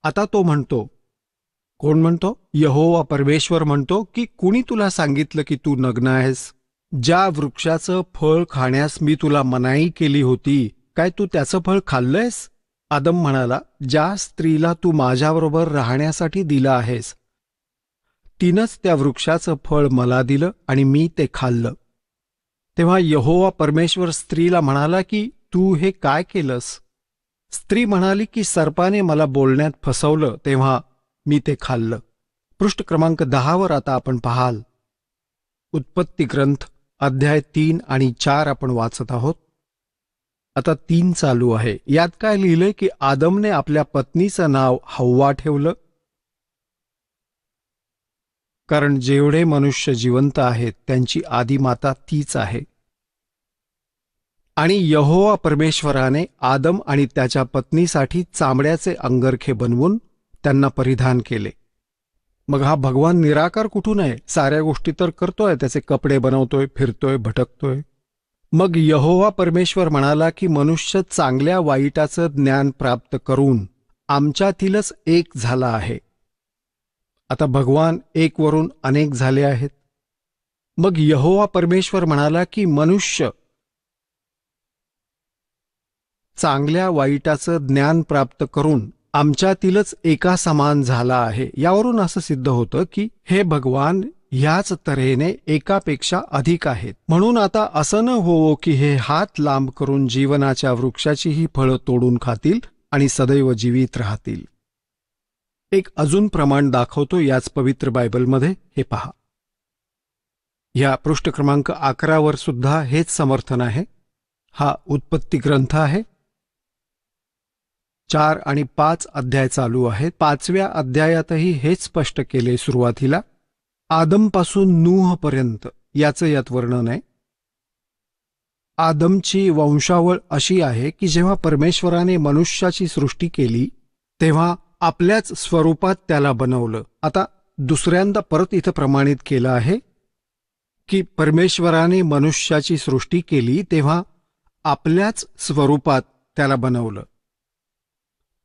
S3: आता तो म्हणतो, कोण म्हणतो? यहोवा परमेश्वर म्हणतो की कुणी तुला सांगितलं की तू नग्न आहेस? ज्या वृक्षाचं फळ खाण्यास मी तुला मनाई केली होती, काय तू त्याचं फळ खाल्लंयस? आदम म्हणाला, ज्या स्त्रीला तू माझ्याबरोबर राहण्यासाठी दिलं आहेस, तिनंच त्या वृक्षाचं फळ मला दिलं आणि मी ते खाल्लं. तेव्हा यहोवा परमेश्वर स्त्रीला म्हणाला की तू हे काय केलंस? स्त्री म्हणाली की सर्पाने मला बोलण्यात फसवलं, तेव्हा मी ते खाल्लं. पृष्ठ क्रमांक 10 आता आपण पाहाल. उत्पत्ती ग्रंथ अध्याय 3 आणि 4 आपण वाचत आहोत. आता 3 चालू आहे. यात काय लिहिलंय की आदमने आपल्या पत्नीचं नाव हव्वा ठेवलं, कारण जेवढे मनुष्य जिवंत आहेत त्यांची आदिमाता तीच आहे. आणि यहोवा परमेश्वराने आदम आणि त्याच्या पत्नीसाठी चामड्याचे अंगरखे बनवून त्यांना परिधान केले. मग हा भगवान निराकार कुठून आहे? साऱ्या गोष्टी तर करतोय, त्याचे कपडे बनवतोय, फिरतोय, भटकतोय. मग यहोवा परमेश्वर म्हणाला की मनुष्य चांगल्या वाईटाचं ज्ञान प्राप्त करून आमच्यातीलच एक झाला आहे. आता भगवान एक वरून अनेक झाले आहेत. मग यहोवा परमेश्वर म्हणाला की मनुष्य चांगल्या वाईटाचं ज्ञान प्राप्त करून आमच्यातीलच एका समान झाला आहे. यावरून असं सिद्ध होतं की हे भगवान ह्याच तऱ्हेने एकापेक्षा अधिक आहेत. म्हणून आता असं न होवो की हे हात लांब करून जीवनाच्या वृक्षाचीही फळं तोडून खातील आणि सदैव जीवित राहतील. एक अजून प्रमाण दाखवतो याच पवित्र बायबलमध्ये, हे पहा. ह्या पृष्ठ क्रमांक 11 सुद्धा हेच समर्थन आहे. हा उत्पत्ती ग्रंथ आहे. 4 आणि 5 अध्याय चालू आहेत. 5व्या अध्यायातही हेच स्पष्ट केले. सुरुवातीला आदमपासून नूहपर्यंत याचं यात वर्णन आहे. आदमची वंशावळ अशी आहे की जेव्हा परमेश्वराने मनुष्याची सृष्टी केली तेव्हा आपल्याच स्वरूपात त्याला बनवलं. आता दुसऱ्यांदा परत इथं प्रमाणित केलं आहे की परमेश्वराने मनुष्याची सृष्टी केली तेव्हा आपल्याच स्वरूपात त्याला बनवलं.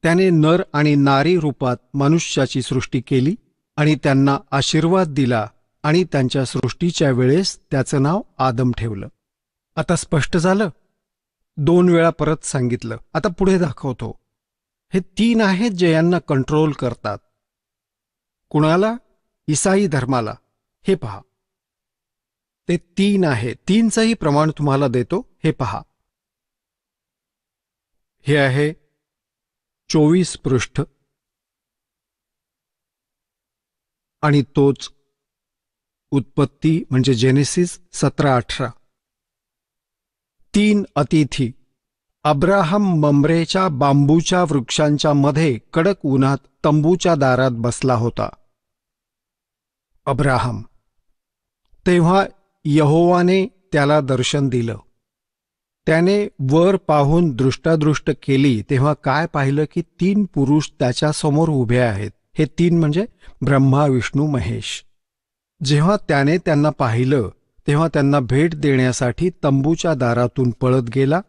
S3: त्याने नर आणि नारी रूपात मनुष्याची सृष्टी केली आणि त्यांना आशीर्वाद दिला आणि त्यांच्या सृष्टीच्या वेळेस त्याचं नाव आदम ठेवलं. आता स्पष्ट झालं. 2 वेळा परत सांगितलं. आता पुढे दाखवतो. हे 3 आहेत जे यांना कंट्रोल करतात. कुणाला? ईसाई धर्माला. हे पहा, ते 3 आहेत. 3चंही प्रमाण तुम्हाला देतो. हे पहा, हे आहे 24 पृष्ठ आणि तोच उत्पत्ती म्हणजे जेनेसिस 17-18. 3 अतिथी. अब्राहम मम्रेच्या बांबूच्या वृक्षांच्या मध्ये कडक उन्हात तंबूच्या दारात बसला होता. अब्राहम. तेव्हा यहोवाने त्याला दर्शन दिलं. त्याने वर पाहून दृष्टादृष्ट केली तेव्हा काय पाहिलं की 3 पुरुष त्याच्यासमोर उभे आहेत. हे 3 म्हणजे ब्रह्मा, विष्णू, महेश. जेव्हा त्याने त्यांना पाहिलं तेव्हा त्यांना भेट देण्यासाठी तंबूच्या दारातून पळत गेला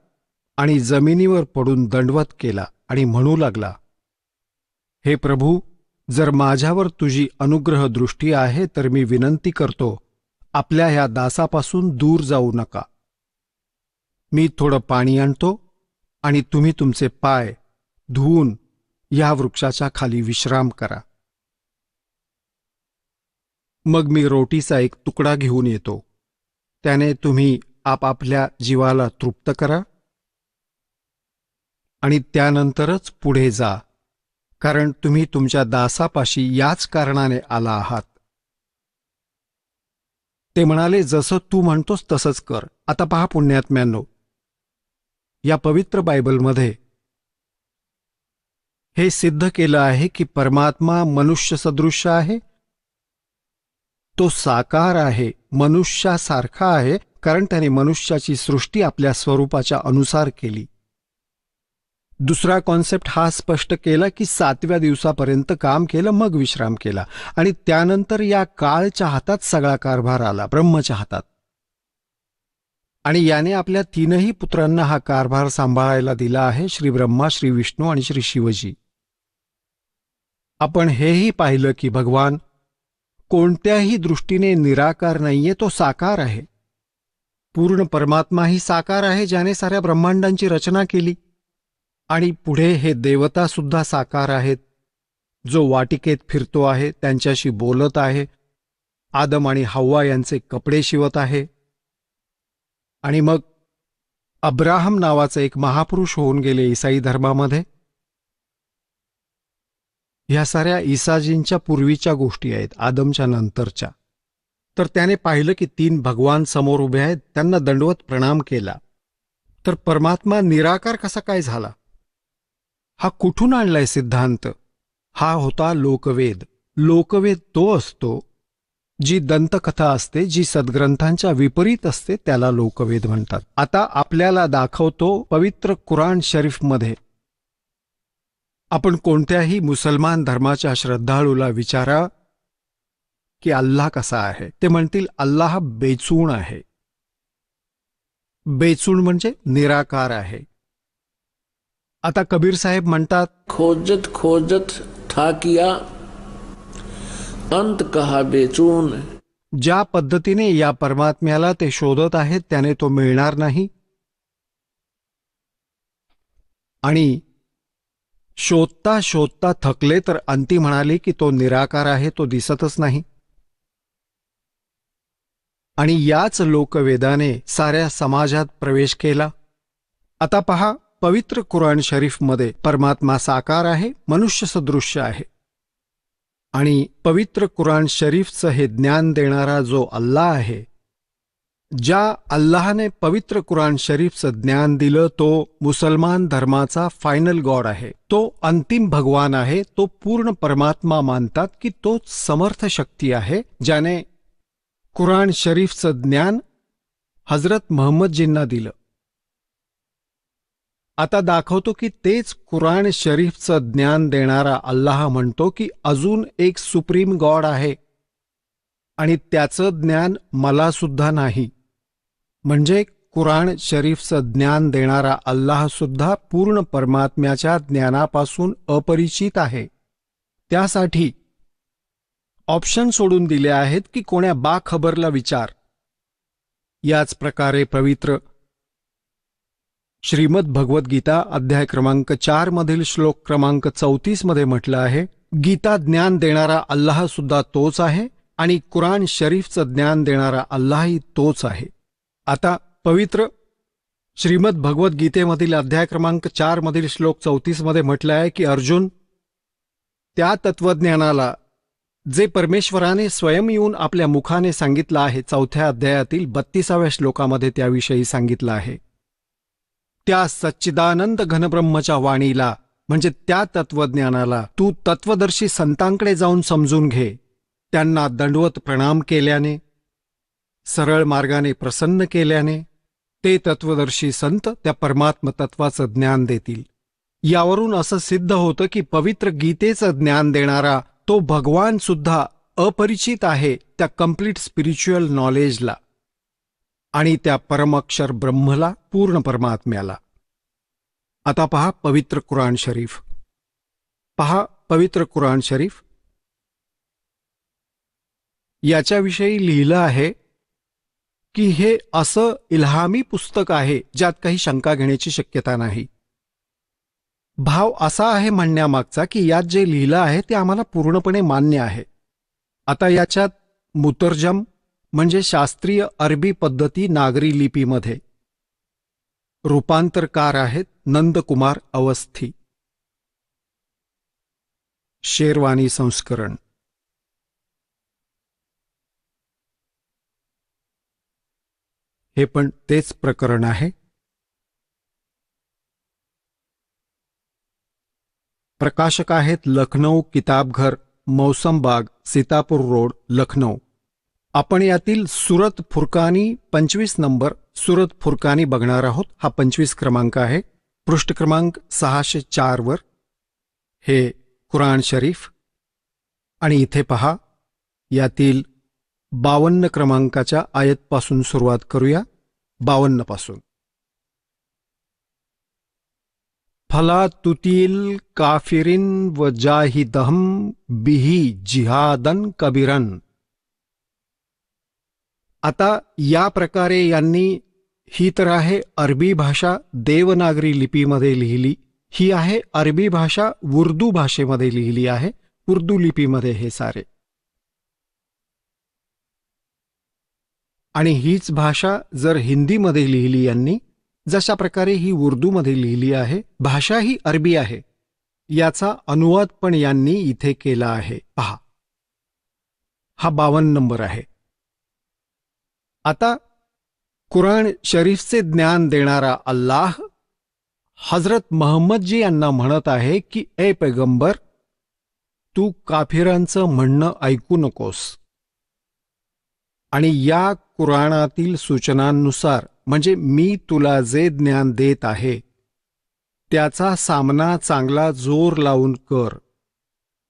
S3: आणि जमिनीवर पडून दंडवत केला आणि म्हणू लागला, हे प्रभू, जर माझ्यावर तुझी अनुग्रह दृष्टी आहे तर मी विनंती करतो, आपल्या ह्या दासापासून दूर जाऊ नका. मी थोडं पाणी आणतो आणि तुम्ही तुमचे पाय धुवून या वृक्षाच्या खाली विश्राम करा. मग मी रोटीचा एक तुकडा घेऊन येतो. त्याने तुम्ही आपापल्या जीवाला तृप्त करा आणि त्यानंतरच पुढे जा, कारण तुम्ही तुमच्या दासापाशी याच कारणाने आला आहात. ते म्हणाले, जसं तू म्हणतोस तसंच कर. आता पहा पुण्यात्म्यांनो, या पवित्र बायबलमध्ये हे सिद्ध केलं आहे की परमात्मा मनुष्य सदृश्य आहे, तो साकार आहे, मनुष्यासारखा आहे, कारण त्याने मनुष्याची सृष्टी आपल्या स्वरूपाच्या अनुसार केली. दुसरा कॉन्सेप्ट हा स्पष्ट केला की 7व्या दिवसापर्यंत काम केलं, मग विश्राम केला, आणि त्यानंतर या काळच्या हातात सगळा कारभार आला, ब्रह्मच्या हातात, आणि याने आपल्या 3ही पुत्रांना हा कारभार सांभाळायला दिला आहे, श्री ब्रह्मा, श्री विष्णू आणि श्री शिवजी. आपण हेही पाहिलं की भगवान कोणत्याही दृष्टीने निराकार नाहीये, तो साकार आहे. पूर्ण परमात्माही साकार आहे, ज्याने साऱ्या ब्रह्मांडांची रचना केली. आणि पुढे हे देवता सुद्धा साकार आहेत, जो वाटिकेत फिरतो आहे, त्यांच्याशी बोलत आहे, आदम आणि हव्वा यांचे कपडे शिवत आहे. आणि मग अब्राहम नावाचे एक महापुरुष होऊन गेले ईसाई धर्मामध्ये. ह्या साऱ्या ईसाजींच्या पूर्वीच्या गोष्टी आहेत, आदमच्या नंतरच्या. तर त्याने पाहिलं की 3 भगवान समोर उभे आहेत, त्यांना दंडवत प्रणाम केला. तर परमात्मा निराकार कसा काय झाला? हा कुठून आणलाय सिद्धांत? हा होता लोकवेद. लोकवेद तो असतो जी दंतकथा असते, जी सद्ग्रंथांच्या विपरीत असते, त्याला लोकवेद म्हणतात. आता आपल्याला दाखवतो पवित्र कुराण शरीफमध्ये. आपण कोणत्याही मुसलमान धर्माच्या श्रद्धाळूला विचारा की अल्लाह कसा आहे, ते म्हणतील अल्लाह बेचूण आहे. बेचूण म्हणजे निराकार आहे. आता कबीर साहेब म्हणतात,
S1: खोजत खोजत ठाकिया अंत कहा बेचून.
S3: ज्या पद्धतीने या परमात्म्याला ते शोधत आहेत त्याने तो मिळणार नाही, आणि शोधता शोधता थकले तर अंती म्हणाले की तो निराकार आहे, तो दिसतच नाही. आणि याच लोकवेदाने साऱ्या समाजात प्रवेश केला. आता पहा, पवित्र कुराण शरीफमध्ये परमात्मा साकार आहे, मनुष्य सदृश्य आहे. आणि पवित्र कुराण शरीफचं हे ज्ञान देणारा जो अल्लाह आहे, ज्या अल्लाहने पवित्र कुराण शरीफचं ज्ञान दिलं, तो मुसलमान धर्माचा फायनल गॉड आहे, तो अंतिम भगवान आहे, तो पूर्ण परमात्मा मानतात की तोच समर्थ शक्ती आहे, ज्याने कुराण शरीफचं ज्ञान हजरत महम्मदजींना दिलं. आता दाखवतो की तेच कुराण शरीफचं ज्ञान देणारा अल्लाह म्हणतो की अजून एक सुप्रीम गॉड आहे, आणि त्याचं ज्ञान मला सुद्धा नाही. म्हणजे कुराण शरीफचं ज्ञान देणारा अल्लाह सुद्धा पूर्ण परमात्म्याच्या ज्ञानापासून अपरिचित आहे. त्यासाठी ऑप्शन सोडून दिले आहेत की कोण्या बाखबरला विचार. याच प्रकारे पवित्र श्रीमद भगवद्गीता अध्याय क्रमांक 4 मधील श्लोक क्रमांक 34 मध्ये म्हटलं आहे, गीता ज्ञान देणारा अल्लाह सुद्धा तोच आहे, आणि कुराण शरीफचं ज्ञान देणारा अल्लाहही तोच आहे. आता पवित्र श्रीमद भगवद्गीतेमधील अध्याय क्रमांक 4 मधील श्लोक 34 मध्ये म्हटलं आहे की अर्जुन, त्या तत्वज्ञानाला जे परमेश्वराने स्वयं येऊन आपल्या मुखाने सांगितलं आहे, 4थ्या अध्यायातील 32व्या श्लोकामध्ये त्याविषयी सांगितलं आहे, त्या सच्चिदानंद घनब्रह्मच्या वाणीला म्हणजे त्या तत्वज्ञानाला तू तत्वदर्शी संतांकडे जाऊन समजून घे. त्यांना दंडवत प्रणाम केल्याने, सरळ मार्गाने प्रसन्न केल्याने ते तत्वदर्शी संत त्या परमात्म तत्वाचं ज्ञान देतील. यावरून असं सिद्ध होतं की पवित्र गीतेचं ज्ञान देणारा तो भगवान सुद्धा अपरिचित आहे त्या कम्प्लीट स्पिरिच्युअल नॉलेजला आणि त्या परमक्षर ब्रह्मला, पूर्ण परमात्म्याला. आता पहा पवित्र कुराण शरीफ. पहा पवित्र कुराण शरीफ. याच्याविषयी लिहिलं आहे की हे असं इल्हामी पुस्तक आहे ज्यात काही शंका घेण्याची शक्यता नाही. भाव असा आहे म्हणण्यामागचा की यात जे लिहिलं आहे ते आम्हाला पूर्णपणे मान्य आहे. आता याच्यात मुतर्जम म्हणजे शास्त्रीय अरबी पद्धती नागरी लिपीमध्ये. रूपांतरकार आहेत नंदकुमार अवस्थी. शेरवानी संस्करण. हे पण तेच प्रकरण आहे. प्रकाशक आहेत लखनौ किताबघर, मौसमबाग, सीतापूर रोड, लखनौ. आपण यातील सुरत फुरकानी 25 नंबर सुरत फुरकानी बघणार आहोत. हा 25 क्रमांक आहे. पृष्ठ क्रमांक 604 वर हे कुराण शरीफ. आणि इथे पहा, यातील 52 क्रमांकाच्या आयतपासून सुरुवात करूया. 52 पासून. फला तुतील काफिरिन व जाहिदहम बिही जिहादन कबीरन. आता या प्रकारे यांनी, ही तर आहे अरबी भाषा देवनागरी लिपीमध्ये लिहिली. ही आहे अरबी भाषा उर्दू भाषेमध्ये लिहिली आहे. उर्दू लिपीमध्ये हे सारे. आणि हीच भाषा जर हिंदीमध्ये लिहिली यांनी, जशा प्रकारे ही उर्दूमध्ये लिहिली आहे, भाषा ही अरबी आहे, याचा अनुवाद पण यांनी इथे केला आहे. पहा, हा 52 नंबर आहे. आता कुराण शरीफचे ज्ञान देणारा अल्लाह हजरत महम्मदजी यांना म्हणत आहे की ए पैगंबर, तू काफिरांचं म्हणणं ऐकू नकोस. आणि या कुराणातील सूचनांनुसार, म्हणजे मी तुला जे ज्ञान देत आहे त्याचा सामना चांगला जोर लावून कर.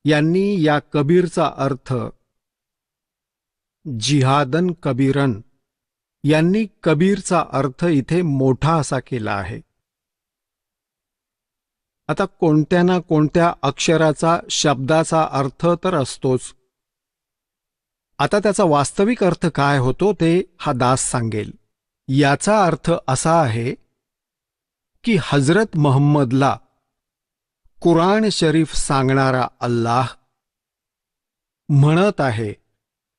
S3: यांनी या कबीरचा अर्थ जिहादन कबीरन, यांनी कबीरचा अर्थ इथे मोठा असा केला आहे. आता कोणत्या ना कोणत्या अक्षराचा, शब्दाचा अर्थ तर असतोच. आता त्याचा वास्तविक अर्थ काय होतो ते हा दास सांगेल. याचा अर्थ असा आहे की हजरत महम्मदला कुराण शरीफ सांगणारा अल्लाह म्हणत आहे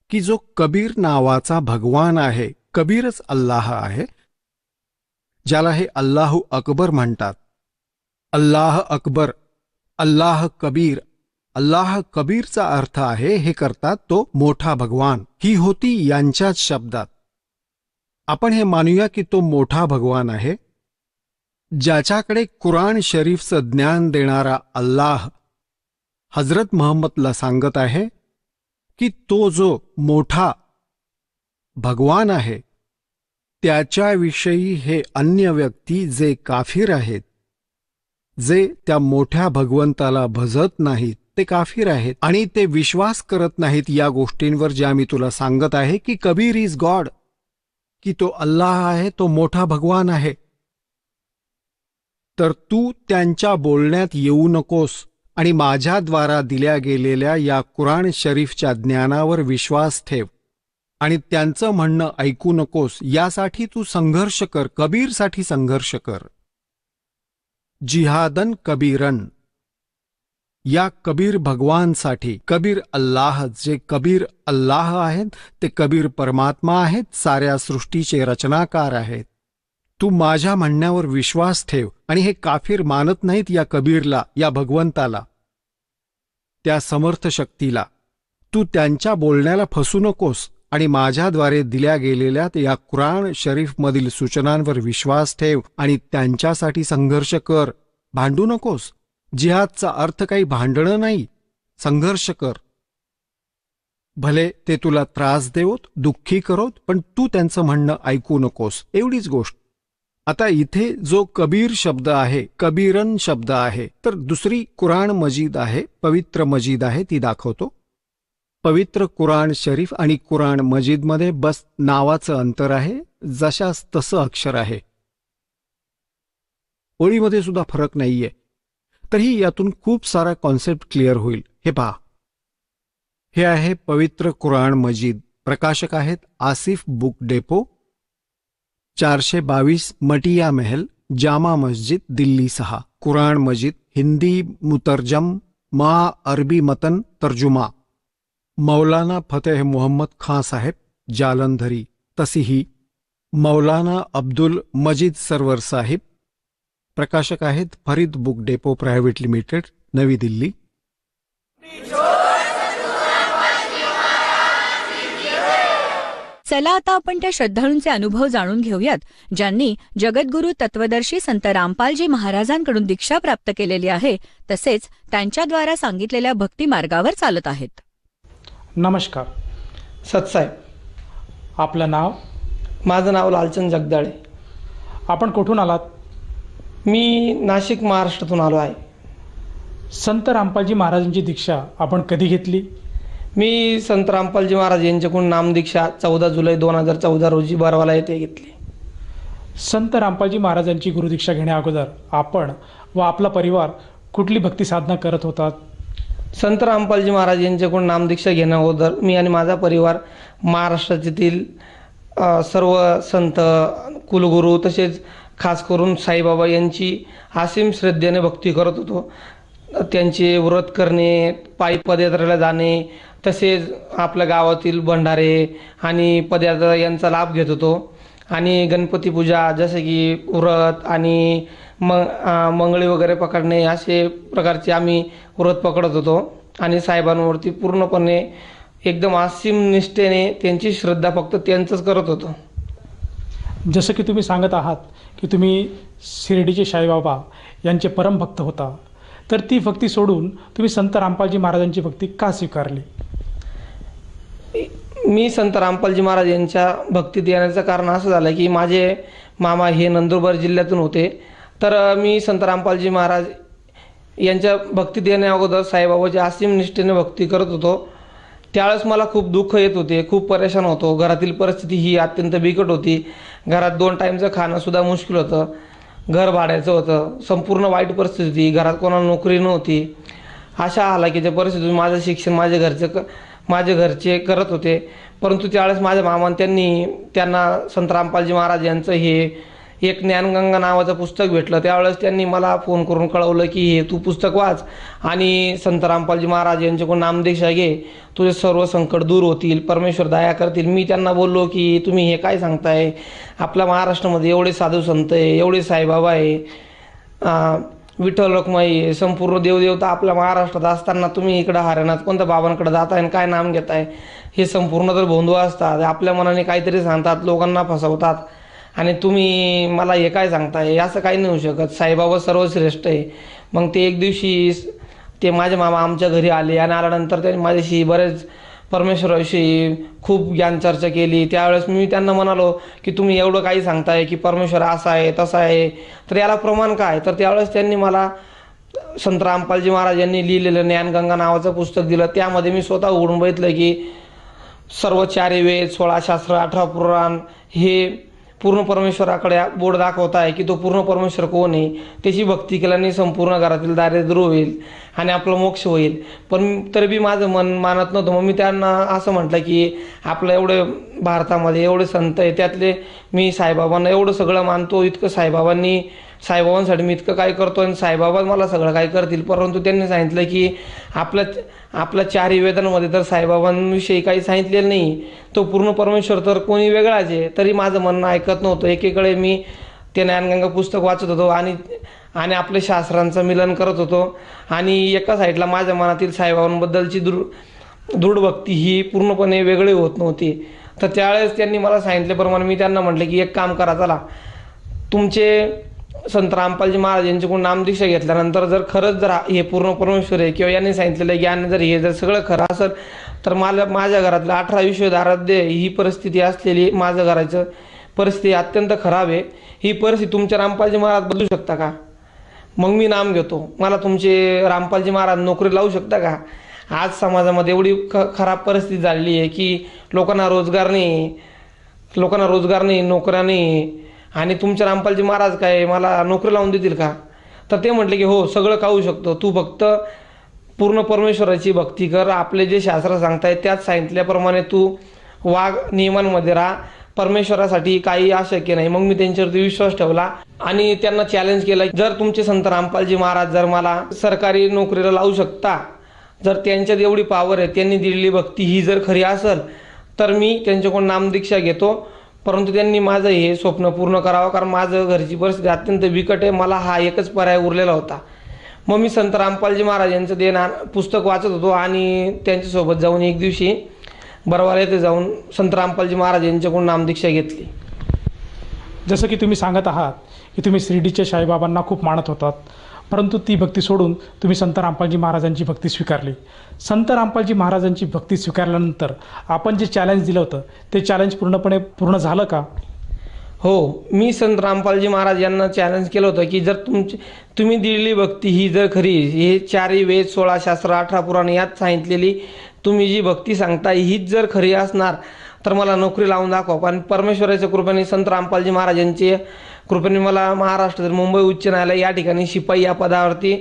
S3: की जो कबीर नावाचा भगवान आहे, कबीरच अल्लाह आहे, ज्याला हे अल्लाहू अकबर म्हणतात. अल्लाह अकबर, अल्लाह कबीर. अल्लाह कबीरचा अर्थ आहे, हे करतात, तो मोठा भगवान. ही होती यांच्याच शब्दात. आपण हे मानूया की तो मोठा भगवान आहे. ज्याच्याकडे कुराण शरीफचं ज्ञान देणारा अल्लाह हजरत महम्मदला सांगत आहे की तो जो मोठा भगवान आहे त्याच्याविषयी हे अन्य व्यक्ती जे काफिर आहेत, जे त्या मोठ्या भगवंताला भजत नाहीत, ते काफिर आहेत आणि ते विश्वास करत नाहीत या गोष्टींवर ज्या मी तुला सांगत आहे की कबीर इज गॉड, की तो अल्लाह आहे, तो मोठा भगवान आहे. तर तू त्यांच्या बोलण्यात येऊ नकोस आणि माझ्याद्वारा दिल्या गेलेल्या या कुराण शरीफच्या ज्ञानावर विश्वास ठेव आणि त्यांचं म्हणणं ऐकू नकोस. यासाठी तू संघर्ष कर, कबीरसाठी संघर्ष कर. जिहादन कबीरन, या कबीर भगवानसाठी. कबीर अल्लाह, जे कबीर अल्लाह आहेत ते कबीर परमात्मा आहेत, साऱ्या सृष्टीचे रचनाकार आहेत. तू माझ्या म्हणण्यावर विश्वास ठेव. आणि हे काफिर मानत नाहीत या कबीरला, या भगवंताला, त्या समर्थ शक्तीला. तू त्यांच्या बोलण्याला फसू नकोस आणि माझ्याद्वारे दिल्या गेलेल्या या कुराण शरीफमधील सूचनांवर विश्वास ठेव आणि त्यांच्यासाठी संघर्ष कर. भांडू नकोस. जिहादचा अर्थ काही भांडणं नाही, संघर्ष कर. भले ते तुला त्रास देवोत, दुःखी करोत, पण तू त्यांचं म्हणणं ऐकू नकोस, एवढीच गोष्ट. आता इथे जो कबीर शब्द आहे, कबीरन शब्द आहे, तर दुसरी कुराण मजीद आहे, पवित्र मजीद आहे, ती दाखवतो. पवित्र कुराण शरीफ आणि कुराण मजीदमध्ये बस नावाचं अंतर आहे, जशास तसं अक्षर आहे. ओळीमध्ये सुद्धा फरक नाहीये. तरीही यातून खूप सारा कॉन्सेप्ट क्लिअर होईल. हे पहा, हे आहे पवित्र कुराण मजीद. प्रकाशक आहेत आसिफ बुक डेपो, 422 मटिया महल, जामा मस्जिद, दिल्ली 6. कुराण मजीद हिंदी मुतरजम, मा अरबी मतन तर्जुमा, मौलाना फतेह मोहम्मद खां साहेब, जालंधरी, तशी ही मौलाना अब्दुल मजीद सरवर साहिब. प्रकाशक आहेत Farid book depot private limited, नवी दिल्ली.
S4: चला आता आपण त्या श्रद्धाळूंचे अनुभव जाणून घेऊयात ज्यांनी जगद्गुरू तत्वदर्शी संत रामपालजी महाराजांकडून दीक्षा प्राप्त केलेली आहे, तसेच त्यांच्याद्वारा सांगितलेल्या भक्ती मार्गावर चालत आहेत.
S5: नमस्कार
S6: सतसाहेब.
S5: आपलं नाव?
S6: माझं नाव लालचंद जगदाळे.
S5: आपण कुठून आलात?
S6: मी नाशिक, महाराष्ट्रातून आलो आहे.
S5: संत रामपालजी महाराजांची दीक्षा आपण कधी घेतली?
S6: मी संत रामपालजी महाराज यांच्याकडून नामदीक्षा 14 जुलै 2014 रोजी बरवाला येथे घेतली.
S5: संत रामपालजी महाराजांची गुरुदीक्षा घेण्या अगोदर आपण व आपला परिवार कुठली भक्ती साधना करत होतात?
S6: संत रामपालजी महाराज यांच्याकडून नामदीक्षा घेण्या अगोदर मी आणि माझा परिवार महाराष्ट्रातील सर्व संत, कुलगुरू तसेच खास करून साईबाबा यांची असीम श्रद्धेने भक्ती करत होतो. त्यांचे व्रत करणे, पायी पदयात्रेला जाणे, तसेच आपल्या गावातील भंडारे आणि पदयात्रा यांचा लाभ घेत होतो. आणि गणपती पूजा जसे की व्रत आणि मंगळी वगैरे पकडणे असे प्रकारचे आम्ही व्रत पकडत होतो. आणि साहेबांवरती पूर्णपणे एकदम असीम निष्ठेने त्यांची श्रद्धा फक्त त्यांचंच करत होतो.
S5: जसं की तुम्ही सांगत आहात की तुम्ही शिर्डीचे साईबाबा यांचे परमभक्त होता, तर ती भक्ती सोडून तुम्ही संत रामपालजी महाराजांची भक्ती का स्वीकारली?
S6: मी संत रामपालजी महाराज यांच्या भक्तीत येण्याचं कारण असं झालं की माझे मामा हे नंदुरबार जिल्ह्यातून होते. तर मी संत रामपालजी महाराज यांच्या भक्तीत येण्या अगोदर साईबाबाच्या असीम निष्ठेने भक्ती करत होतो. त्यावेळेस मला खूप दुःख येत होते, खूप परेशान होतो. घरातील परिस्थिती ही अत्यंत बिकट होती. घरात 2 टाईमचं खाणंसुद्धा मुश्किल होतं. घर भाड्याचं होतं. संपूर्ण वाईट परिस्थिती. घरात कोणाला नोकरी नव्हती. अशा हालाकीच्या परिस्थितीत माझं शिक्षण माझे घरचे करत होते. परंतु त्यावेळेस माझ्या मामांनी त्यांना संत रामपालजी महाराज यांचं हे एक ज्ञानगंगा नावाचं पुस्तक भेटलं. त्यावेळेस त्यांनी मला फोन करून कळवलं की हे तू पुस्तक वाच आणि संत रामपालजी महाराज यांच्याकडून नामदीक्षा घे, तुझे सर्व संकट दूर होतील, परमेश्वर दया करतील. मी त्यांना बोललो की तुम्ही हे काय सांगताय, आपल्या महाराष्ट्रामध्ये एवढे साधू संत आहे, एवढे साईबाबा आहे, विठ्ठल रखुमाई आहे, संपूर्ण देवदेवता आपल्या महाराष्ट्रात असताना तुम्ही इकडं हरियाणात कोणत्या बाबांकडे जाताय आणि काय नाम घेताय? हे संपूर्ण तर भोंदू असतात. आपल्या मनाने काहीतरी सांगतात, लोकांना फसवतात आणि तुम्ही मला हे काय सांगताय? असं काही नाही होऊ शकत. साईबाबा सर्वश्रेष्ठ आहे. मग ते एक दिवशी ते माझे मामा आमच्या घरी आले आणि आल्यानंतर त्यांनी माझ्याशी बरेच परमेश्वराविषयी खूप ज्ञान चर्चा केली. त्यावेळेस मी त्यांना म्हणालो की तुम्ही एवढं काही सांगताय की परमेश्वर असा आहे तसा आहे, तर याला प्रमाण काय? तर त्यावेळेस त्यांनी मला संत रामपालजी महाराज यांनी लिहिलेलं ज्ञानगंगा नावाचं पुस्तक दिलं. त्यामध्ये मी स्वतः उघडून बघितलं की सर्व 4 वेद, 16 शास्त्र, 18 पुराण हे पूर्ण परमेश्वराकडे बोर्ड दाखवत आहे की तो पूर्ण परमेश्वर कोण आहे. त्याची भक्ती केल्याने संपूर्ण घरातील दारिद्र्य दूर होईल आणि आपलं मोक्ष होईल. पण तरी बी माझं मन मानत नव्हतं. मग मी त्यांना असं म्हटलं की आपलं एवढे भारतामध्ये एवढे संत आहे, त्यातले मी साईबाबांना एवढं सगळं मानतो, इतकं साईबाबांसाठी मी इतकं काय करतो आणि साईबाबा मला सगळं काय करतील. परंतु त्यांनी सांगितलं की आपल्या 4 वेदांमध्ये तर साईबाबांविषयी काही सांगितलेलं नाही. तो पूर्ण परमेश्वर तर कोणी वेगळाच आहे. तरी माझं म्हणणं ऐकत नव्हतं. एकीकडे मी ते ज्ञानगंगा पुस्तक वाचत होतो आणि आपल्या शास्त्रांचं मिलन करत होतो आणि एका साईडला माझ्या मनातील साईबाबांबद्दलची दृढ भक्ती ही पूर्णपणे वेगळी होत नव्हती. तर त्यावेळेस त्यांनी मला सांगितल्याप्रमाणे मी त्यांना म्हटलं की एक काम करा, चला तुमचे संत रामपालजी महाराज यांच्याकडून नामदीक्षा घेतल्यानंतर जर खरंच जर हे पूर्ण परमेश्वर आहे किंवा यांनी सांगितलेलं ज्ञान जर हे जर सगळं खरं असेल तर माझ्या घरातलं 18 विश्व आराध्य ही परिस्थिती असलेली, माझं घराचं परिस्थिती अत्यंत खराब आहे. ही परिस्थिती तुमच्या रामपालजी महाराज बदलू शकता का? मग मी नाम घेतो. मला तुमचे रामपालजी महाराज नोकरी लावू शकता का? आज समाजामध्ये एवढी खराब परिस्थिती झालेली आहे की लोकांना रोजगार नाही, नोकऱ्या नाही आणि तुमचे रामपालजी महाराज काय मला नोकरी लावून देतील का? तर ते म्हटले की हो, सगळं खाऊ शकतो, तू फक्त पूर्ण परमेश्वराची भक्ती कर, आपले जे शास्त्र सांगतायत त्यात सांगितल्याप्रमाणे तू वाघ नियमांमध्ये राहा, परमेश्वरासाठी काही अशक्य नाही. मग मी त्यांच्यावरती विश्वास ठेवला आणि त्यांना चॅलेंज केलं, जर तुमचे संत रामपालजी महाराज जर मला सरकारी नोकरीला लावू शकता, जर त्यांच्यात एवढी पावर आहे, त्यांनी दिलेली भक्ती ही जर खरी असेल तर मी त्यांच्याकडून नामदीक्षा घेतो. परंतु त्यांनी माझं हे स्वप्न पूर्ण करावं, कारण माझं घरची परिस्थिती अत्यंत बिकट आहे. मला हा एकच पर्याय उरलेला होता. मग मी संत रामपालजी महाराज यांचं पुस्तक वाचत होतो आणि त्यांच्यासोबत जाऊन एक दिवशी बरवाला येथे जाऊन संत रामपालजी महाराज यांच्याकडून नामदीक्षा घेतली.
S5: जसं की तुम्ही सांगत आहात की तुम्ही शिर्डीच्या साईबाबांना खूप मानत होतात, परंतु ती भक्ती सोडून तुम्ही संत रामपालजी महाराजांची भक्ती स्वीकारली. संत रामपालजी महाराजांची भक्ती स्वीकारल्यानंतर आपण जे चॅलेंज दिलं होतं ते चॅलेंज पूर्णपणे पूर्ण झालं का?
S6: हो, मी संत रामपालजी महाराज यांना चॅलेंज केलं होतं की जर तुम्ही दिलेली भक्ती ही जर खरी, हे 4 वेद 16 शास्त्र 18 पुराण यात सांगितलेली तुम्ही जी भक्ती सांगता हीच जर खरी असणार तर मला नोकरी लावून दाखवा. पण परमेश्वराच्या कृपेने संत रामपालजी महाराज यांची कृपेने मला महाराष्ट्रातील मुंबई उच्च न्यायालय या ठिकाणी शिपाई या पदावरती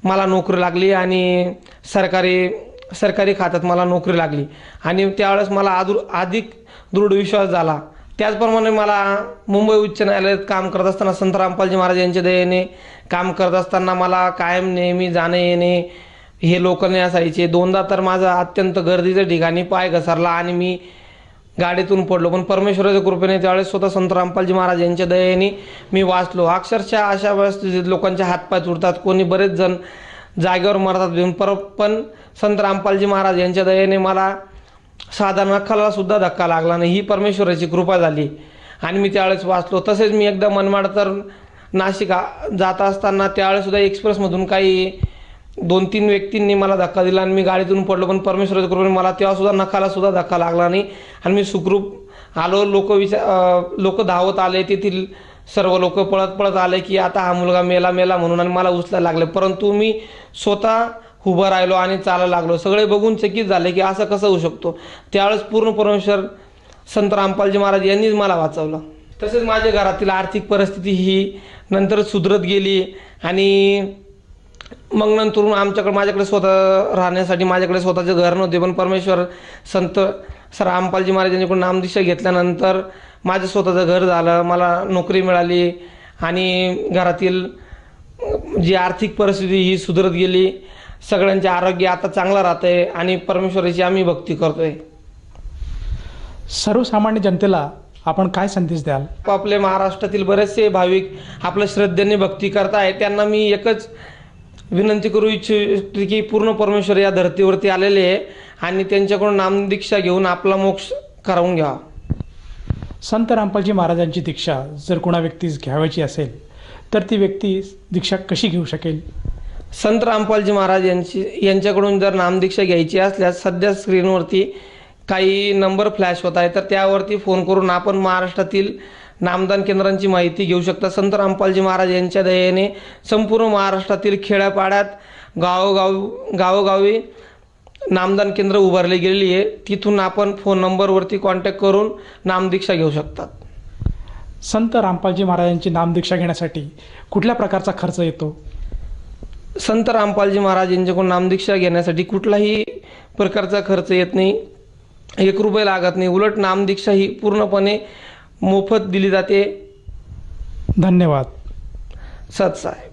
S6: मला नोकरी लागली आणि सरकारी खात्यात मला नोकरी लागली. आणि त्यावेळेस मला अधिक दृढ विश्वास झाला. त्याचप्रमाणे मला मुंबई उच्च न्यायालयात काम करत असताना संत रामपालजी महाराज यांच्या दयेने काम करत असताना मला कायम नेहमी जाणे येणे हे लोक नाही असायचे. 2दा तर माझा अत्यंत गर्दीच्या ठिकाणी पाय घसरला आणि मी गाडीतून पडलो. पण परमेश्वराच्या कृपेने त्यावेळेस स्वतः संत रामपालजी महाराज यांच्या दयेने मी वाचलो. अक्षरशः अशा परिस्थितीत लोकांचे हातपाय तुटतात, कोणी बरेच जण जागेवर मरतात. पण संत रामपालजी महाराज यांच्या दयेने मला साधा नखाला सुद्धा धक्का लागला नाही. ही परमेश्वराची कृपा झाली आणि मी त्यावेळेस वाचलो. तसेच मी एकदा मनमाड तर नाशिक जात असताना त्यावेळेस सुद्धा एक्सप्रेसमधून काही 2-3 व्यक्तींनी मला धक्का दिला आणि मी गाडीतून पडलो. पण परमेश्वराच्या कृपेने मला तेव्हा सुद्धा नखाला सुद्धा धक्का लागला नाही आणि मी सुखरूप आलो. लोक धावत आले, तेथील सर्व लोक पळत आले की आता हा मुलगा मेला म्हणून आणि मला उचलायला लागले. परंतु मी स्वतः उभं राहिलो आणि चालायला लागलो. सगळे बघून चकित झाले की असं कसं होऊ शकतो. त्यावेळेस पूर्ण परमेश्वर संत रामपालजी महाराज यांनीच मला वाचवलं. तसेच माझ्या घरातील आर्थिक परिस्थिती ही नंतर सुधरत गेली आणि मग नंतर माझ्याकडे स्वतः राहण्यासाठी माझ्याकडे स्वतःचे घर नव्हते. पण परमेश्वर संत रामपालजी महाराज यांच्याकडून नामदीक्षा घेतल्यानंतर माझं स्वतःचं घर झालं, मला नोकरी मिळाली आणि घरातील जी आर्थिक परिस्थिती ही सुधरत गेली. सगळ्यांचे आरोग्य आता चांगलं राहतंय आणि परमेश्वराची आम्ही भक्ती करतोय.
S5: सर्वसामान्य जनतेला आपण काय संदेश द्याल?
S6: आपले महाराष्ट्रातील बरेचसे भाविक आपल्या श्रद्धेने भक्ती करताय. त्यांना मी एकच विनंती करू इच्छितो की पूर्ण परमेश्वर या धर्तीवरती आलेले आहे आणि त्यांच्याकडून नामदीक्षा घेऊन आपला मोक्ष करवून घ्यावा.
S5: संत रामपालजी महाराजांची दीक्षा जर कोणा व्यक्तीस घ्यावायची असेल तर ती व्यक्ती दीक्षा कशी घेऊ शकेल?
S6: संत रामपालजी महाराज यांच्याकडून जर नामदीक्षा घ्यायची असल्यास सध्या स्क्रीनवरती काही नंबर फ्लॅश होत आहे, तर त्यावरती फोन करून आपण महाराष्ट्रातील नामदान केंद्रांची माहिती घेऊ शकता. संत रामपालजी महाराज यांच्या दयेने संपूर्ण महाराष्ट्रातील खेड्यापाड्यात गावोगावी नामदान केंद्र उभारले गेलेली आहे. तिथून आपण फोन नंबरवरती कॉन्टॅक्ट करून नामदीक्षा घेऊ शकतात.
S5: संत रामपालजी महाराजांची नामदीक्षा घेण्यासाठी कुठल्या प्रकारचा खर्च येतो?
S6: संत रामपालजी महाराज यांच्याकडून नामदीक्षा घेण्यासाठी कुठलाही प्रकारचा खर्च येत नाही, 1 रुपये लागत नाही. उलट नामदीक्षा ही पूर्णपणे मोफत दिली जाते.
S5: धन्यवाद.
S6: सत साहेब.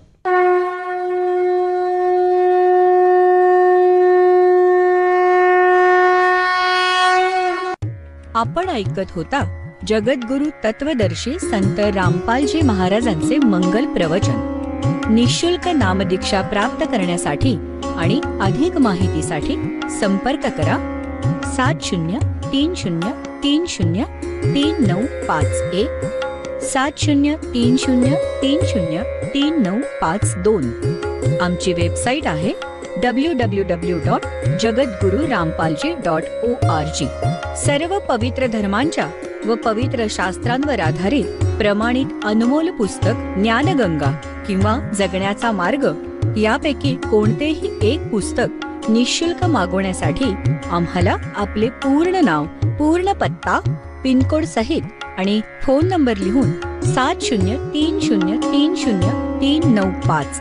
S4: आपण ऐकत होता जगद्गुरु तत्वदर्शी संत रामपालजी महाराजांचे मंगल प्रवचन. निःशुल्क नामदीक्षा प्राप्त करण्यासाठी आणि अधिक माहितीसाठी संपर्क करा 7030303951 7030303952. आमची वेबसाईट आहे www.jagadgururampalji.org. सर्व पवित्र धर्मांच्या व पवित्र शास्त्रांवर आधारित प्रमाणित अनमोल पुस्तक ज्ञानगंगा किंवा जगण्याचा मार्ग यापैकी कोणतेही एक पुस्तक निःशुल्क मागवण्यासाठी आम्हाला आपले पूर्ण नाव, पूर्ण पत्ता, पिनकोड सहित आणि फोन नंबर लिहून 7030303951